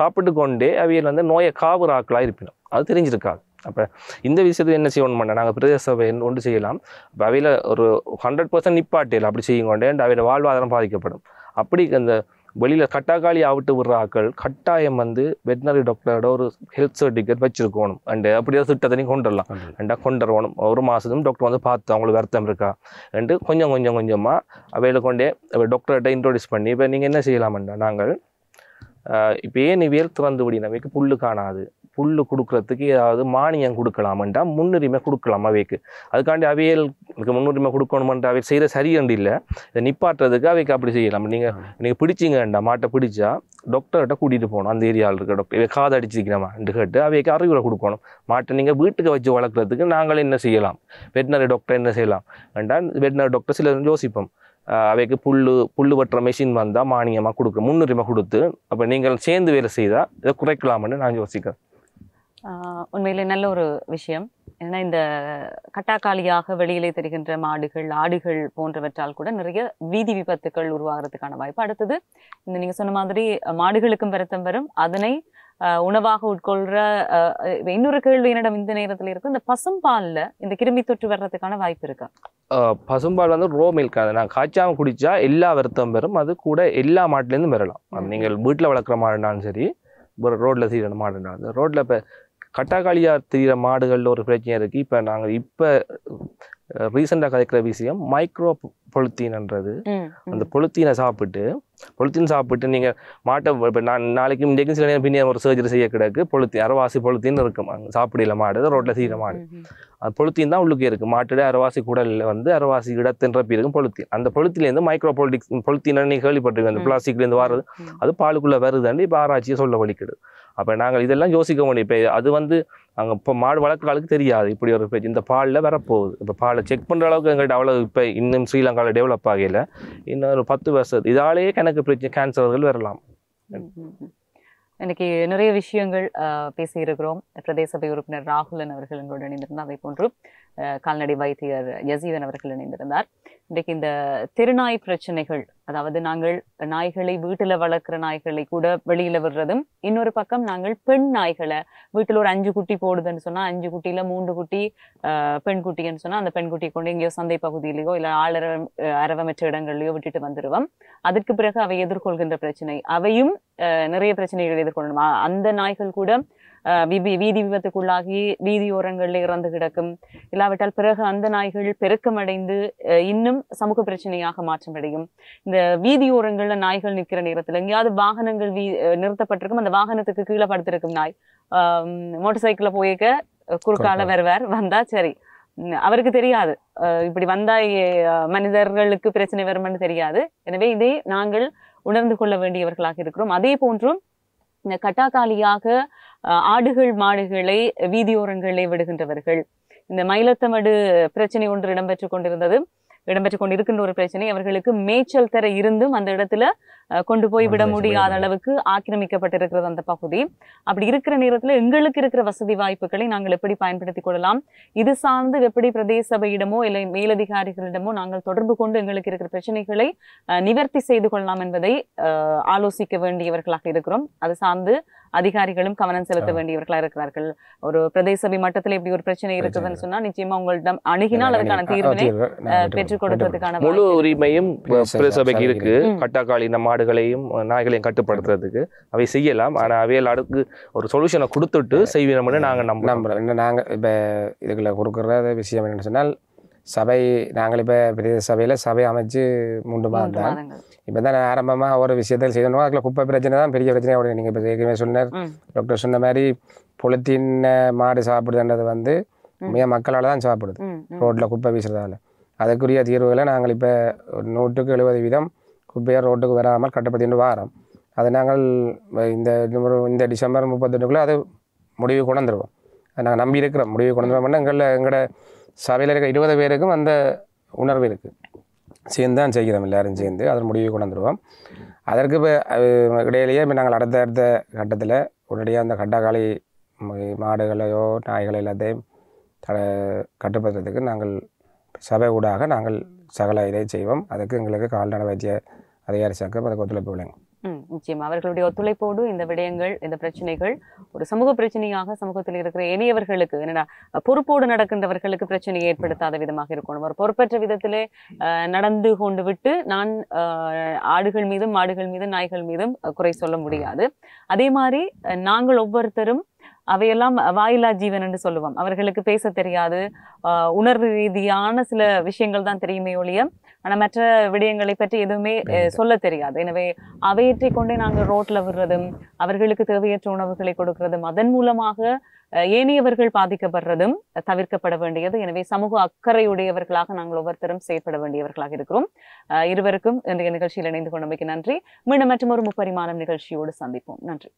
சாப்பிட்டு கொண்டே அவையல் நோயை காவுறாக்களாக இருப்பினோம். அது தெரிஞ்சிருக்காது. அப்போ இந்த விஷயத்தை என்ன செய்யணும் பண்ண நாங்கள் பிரதேச சபை ஒன்று செய்யலாம். இப்போ அவையில் ஒரு 100% நிப்பாட்டியில் அப்படி செய்யுங்கொண்டே அவையோட வாழ்வாதாரம் பாதிக்கப்படும். அப்படி அந்த வெளியில் கட்டாக்காளி ஆவிட்டு விடுற ஆக்கள் கட்டாயம் வந்து வெட்டினரி டாக்டரோட ஒரு ஹெல்த் சர்டிஃபிகேட் வச்சுருக்கணும். அண்டு அப்படியே திட்டத்தையும் கொண்டு வரலாம். ரெண்டாக கொண்டு வரணும். ஒரு மாதத்தும் டாக்டர் வந்து பார்த்து அவங்களுக்கு வருத்தம் இருக்கா என்று கொஞ்சமாக அவையில் கொண்டே டாக்டர்கிட்ட இன்ட்ரோடியூஸ் பண்ணி இப்போ நீங்கள் என்ன செய்யலாம்டா நாங்கள் இப்போ ஏன் இவியல் திறந்து விடினவைக்கு புல்லு காணாது, புல்லு கொடுக்குறதுக்கு ஏதாவது மானியம் கொடுக்கலாமண்டா முன்னுரிமை கொடுக்கலாம் அவைக்கு. அதுக்காண்டி அவையலுக்கு முன்னுரிமை கொடுக்கணுமென்ற அவை செய்கிற சரியண்டு இல்லை. இதை நிப்பாட்டுறதுக்கு அவைக்கு அப்படி செய்யலாம். நீங்கள் பிடிச்சிங்கண்டா மாட்டை பிடிச்சா டாக்டர்கிட்ட கூட்டிகிட்டு போகணும். அந்த ஏரியாவில் இருக்க டாக்டர் இவை காது அடிச்சிக்கிறமான்னு கேட்டு அவைக்கு அறிவுரை கொடுக்கணும். மாட்டை நீங்கள் வீட்டுக்கு வச்சு வளர்க்குறதுக்கு நாங்கள் என்ன செய்யலாம், வெட்டினரி டாக்டர் என்ன செய்யலாம் வேண்டா வெட்டினரி டாக்டர் சில யோசிப்போம். அவைக்கு புல்லு வெட்டுற மெஷின் வந்தால் மானியமாக கொடுக்க முன்னுரிமை கொடுத்து அப்போ நீங்கள் சேர்ந்து வேலை செய்தால் இதை குறைக்கலாம்னு நான் யோசிக்கிறேன். உண்மையிலே நல்ல ஒரு விஷயம். ஏன்னா இந்த கட்டாக்காளியாக வெளியிலே தெரிகின்ற மாடுகள், ஆடுகள் போன்றவற்றால் கூட நிறைய வீதி விபத்துக்கள் உருவாகிறதுக்கான வாய்ப்பு. அடுத்தது இந்த நீங்க சொன்ன மாதிரி மாடுகளுக்கும் வருத்தம் வரும். அதனை உணவாக உட்கொள்ற இன்னொரு கேள்வி என்னிடம் இந்த நேரத்தில் இருக்கு, இந்த பசும்பாலில் இந்த கிருமி தொற்று வர்றதுக்கான வாய்ப்பு இருக்கா? பசும்பால் வந்து ரோ மில்க், அதை நான் காய்ச்சாமல் குடித்தா எல்லா வருத்தம் வரும். அது கூட எல்லா மாட்டுலேருந்தும் வரலாம். நீங்கள் வீட்டில் வளர்க்குற மாடுனாலும் சரி, ரோட்டில் தீர மாடுனாலும். ரோட்டில் இப்போ கட்டாக்காளியாக தீர மாடுகளில் ஒரு பிரச்சனை இருக்குது. இப்போ நாங்கள் ரீசெண்டாக கதைக்கிற விஷயம் மைக்ரோ பொலித்தீன்ன்றது. அந்த பொலித்தீனை சாப்பிட்டு நீங்கள் மாட்டை இப்போ நான் நாளைக்கு இன்றைக்கும் சில நேரம் பின்னே ஒரு சர்ஜரி செய்ய கிடக்கு. அரைவாசி பொலித்தீன் இருக்கும் அங்கே சாப்பிடல மாடு, ரோட்டில் தீர மாடு. அது பொலித்தீன் தான் உள்ளுக்கே இருக்குது. மாட்டோட அரைவாசி குடலில் வந்து அரைவாசி இடத்தின்றப்பி இருக்கும் பொலித்தீன். அந்த பொலித்தீன்லேருந்து மைக்ரோ பொலித்தீன் நீங்கள் கேள்விப்பட்டிருக்கேன், அந்த பிளாஸ்டிக்லேருந்து வர்றது. அது பாலுக்குள்ளே வருதுன்னு இப்போ ஆராய்ச்சியை சொல்ல வலிக்குது. அப்போ நாங்கள் இதெல்லாம் யோசிக்க முடியும். இப்போ அது வந்து அங்கே இப்போ மாடு வளர்க்குற தெரியாது இப்படி ஒரு பேச்சு இந்த பாலில் வரப்போகுது. இப்போ பாலை செக் பண்ணுற அளவுக்கு எங்கள்கிட்ட அவ்வளோ இப்போ இன்னும் ஸ்ரீலங்காவில் டெவலப் ஆகல. இன்னும் ஒரு 10 வருஷத்து இதாலேயே கணக்கு பிரச்சனை கேன்சர்கள் வரலாம். இன்னைக்கு நிறைய விஷயங்கள் பேசியிருக்கிறோம். பிரதேச சபை உறுப்பினர் ராகுலன் அவர்கள் எங்களோடு இணைந்திருந்தார். அதே போன்று கால்நடை வைத்தியர் யசீவன் அவர்கள் இணைந்திருந்தார். இன்றைக்கு இந்த தெருநாய் பிரச்சனைகள், அதாவது நாங்கள் நாய்களை வீட்டில் வளர்க்குற நாய்களை கூட வெளியில விடுறதும், இன்னொரு பக்கம் நாங்கள் பெண் நாய்களை வீட்டில் ஒரு 5 குட்டி போடுதுன்னு சொன்னா 5 குட்டியில 3 குட்டி பெண் குட்டின்னு சொன்னா அந்த பெண் குட்டியை கொண்டு எங்கேயோ சந்தை பகுதியிலேயோ இல்லை அரவமற்ற இடங்கள்லையோ விட்டுட்டு வந்துடுவோம். அதற்கு பிறகு அவை எதிர்கொள்கின்ற பிரச்சனை, அவையும் நிறைய பிரச்சனைகள் எதிர்கொள்ளணும். அந்த நாய்கள் கூட வீதி விபத்துக்குள்ளாகி வீதியோரங்களில் இறந்து கிடக்கும். இல்லாவிட்டால் பிறகு அந்த நாய்கள் பெருக்கமடைந்து இன்னும் சமூக பிரச்சனையாக மாற்றமடையும். இந்த வீதியோரங்கள்ல நாய்கள் நிற்கிற நேரத்தில் எங்கேயாவது வாகனங்கள் நிறுத்தப்பட்டிருக்கும், அந்த வாகனத்துக்கு கீழே படுத்திருக்கும் நாய் மோட்டார் சைக்கிள்ல போயிருக்க குறுக்கால வருவார், வந்தா சரி அவருக்கு தெரியாது இப்படி வந்தா மனிதர்களுக்கு பிரச்சனை வரும்னு தெரியாது. எனவே இதை நாங்கள் உணர்ந்து கொள்ள வேண்டியவர்களாக இருக்கிறோம். அதே போன்றும் இந்த கட்டாக்காளியாக ஆடுகள் மாடுகளை வீதியோரங்களே விடுகின்றவர்கள், இந்த மயிலத்தமடு பிரச்சனை ஒன்று இடம்பெற்றுக் கொண்டிருக்கின்ற ஒரு பிரச்சனை. அவர்களுக்கு மேய்ச்சல் தர இருந்தும் அந்த இடத்துல கொண்டு போய் விட முடியாத அளவுக்கு ஆக்கிரமிக்கப்பட்டிருக்கிறது அந்த பகுதி. அப்படி இருக்கிற நேரத்துல எங்களுக்கு இருக்கிற வசதி வாய்ப்புகளை நாங்கள் எப்படி பயன்படுத்திக் கொள்ளலாம், இது சார்ந்து எப்படி பிரதேச சபையிடமோ இல்லை மேலதிகாரிகளிடமோ நாங்கள் தொடர்பு கொண்டு எங்களுக்கு இருக்கிற பிரச்சனைகளை நிவர்த்தி செய்து கொள்ளலாம் என்பதை ஆலோசிக்க வேண்டியவர்களாக இருக்கிறோம். அது சார்ந்து அதிகாரிகளும் கவனம் செலுத்த வேண்டியவர்களாக இருக்கிறார்கள். ஒரு பிரதேச சபை மட்டத்தில் இப்படி ஒரு பிரச்சனை இருக்குதுன்னு சொன்னா நிச்சயமா உங்களிடம் அணுகினால் அதற்கான தீர்வினை பெற்றுக் கொடுக்கிறதுக்கான முழு உரிமையும் பிரதேச சபைக்கு இருக்கு. கட்டாக்காளி மாடுகளையும் நாய்களையும் கட்டுப்படுத்துறதுக்கு அவை செய்யலாம். ஆனா அவையில் அடுக்கு ஒரு சொல்யூஷனை கொடுத்துட்டு செய்வோம்னு நாங்க நம்புறோம். நாங்க இப்ப இதுக்குள்ள கொடுக்குற விஷயம் என்னன்னு சொன்னால், சபை நாங்கள் இப்போ பிரதேச சபையில் சபை அமைச்சு 3 மாதம் தான். இப்போ தான் ஆரம்பமாக ஒரு விஷயத்தில் செய்யணும். அதில் குப்பை பிரச்சனை தான் பெரிய பிரச்சனை. அப்படி நீங்கள் இப்போ ஏற்கனவே சொன்னார், டாக்டர் சொன்ன மாதிரி பொலித்தீன் மாடு சாப்பிடுதுன்றது வந்து மிக மக்களால் தான் சாப்பிடுது, ரோட்டில் குப்பை வீசுறதால. அதுக்குரிய தீர்வுகளை நாங்கள் இப்போ 170% குப்பையை ரோட்டுக்கு வராமல் கட்டுப்படுத்திட்டு வாரோம். அதை நாங்கள் இந்த டிசம்பர் 31க்குள்ளே அது முடிவு கொண்டு வந்துடுவோம். அதை நாங்கள் நம்பி இருக்கிறோம். முடிவு கொண்டு வந்துடுவோம்னா எங்களோட சபையில் இருக்க 20 பேருக்கும் அந்த உணர்வு இருக்குது. சேர்ந்து தான் செய்கிறோம், எல்லோரும் சேர்ந்து அதன் முடிவு கொண்டு வந்துடுவோம். அதற்கு இப்போ இடையிலேயே இப்போ நாங்கள் அடுத்த கட்டத்தில் உடனடியாக அந்த கட்டாக்காளி மாடுகளையோ நாய்களை எல்லாத்தையும் கட்டுப்படுத்துறதுக்கு நாங்கள் சபை ஊடாக நாங்கள் சகல இதை செய்வோம். அதுக்கு எங்களுக்கு கால்நடை வைத்திய அதிகாரி சங்கம் அதுக்கு ஒத்துழைப்பு விளங்கும். நிச்சயமா அவர்களுடைய ஒத்துழைப்போடு இந்த விடயங்கள், இந்த பிரச்சனைகள் ஒரு சமூக பிரச்சனையாக சமூகத்தில் இருக்கிற இனியவர்களுக்கு என்னடா பொறுப்போடு நடக்கின்றவர்களுக்கு பிரச்சனையை ஏற்படுத்தாத விதமாக இருக்கணும். ஒரு பொறுப்பற்ற விதத்திலே நடந்து கொண்டு விட்டு நான் ஆடுகள் மீதும் மாடுகள் மீதும் நாய்கள் மீதும் குறை சொல்ல முடியாது. அதே மாதிரி நாங்கள் ஒவ்வொருத்தரும் அவையெல்லாம் வாயிலா ஜீவன் என்று சொல்லுவோம். அவர்களுக்கு பேச தெரியாது, உணர்வு ரீதியான சில விஷயங்கள் தான் தெரியுமே ஒழிய ஆனா மற்ற விடயங்களை பற்றி எதுவுமே சொல்ல தெரியாது. எனவே அவையற்றை கொண்டே நாங்கள் ரோட்ல விடுறதும், அவர்களுக்கு தேவையற்ற உணவுகளை கொடுக்கிறதும், அதன் மூலமாக ஏனையவர்கள் பாதிக்கப்படுறதும் தவிர்க்கப்பட வேண்டியது. எனவே சமூக அக்கறையுடையவர்களாக நாங்கள் ஒவ்வொருத்தரும் செயற்பட வேண்டியவர்களாக இருக்கிறோம். இருவருக்கும் இன்றைய நிகழ்ச்சியில் இணைந்து கொண்டமைக்கு நன்றி. மீண்டும் மற்றும் ஒரு முப்பரிமாணம் நிகழ்ச்சியோடு சந்திப்போம். நன்றி.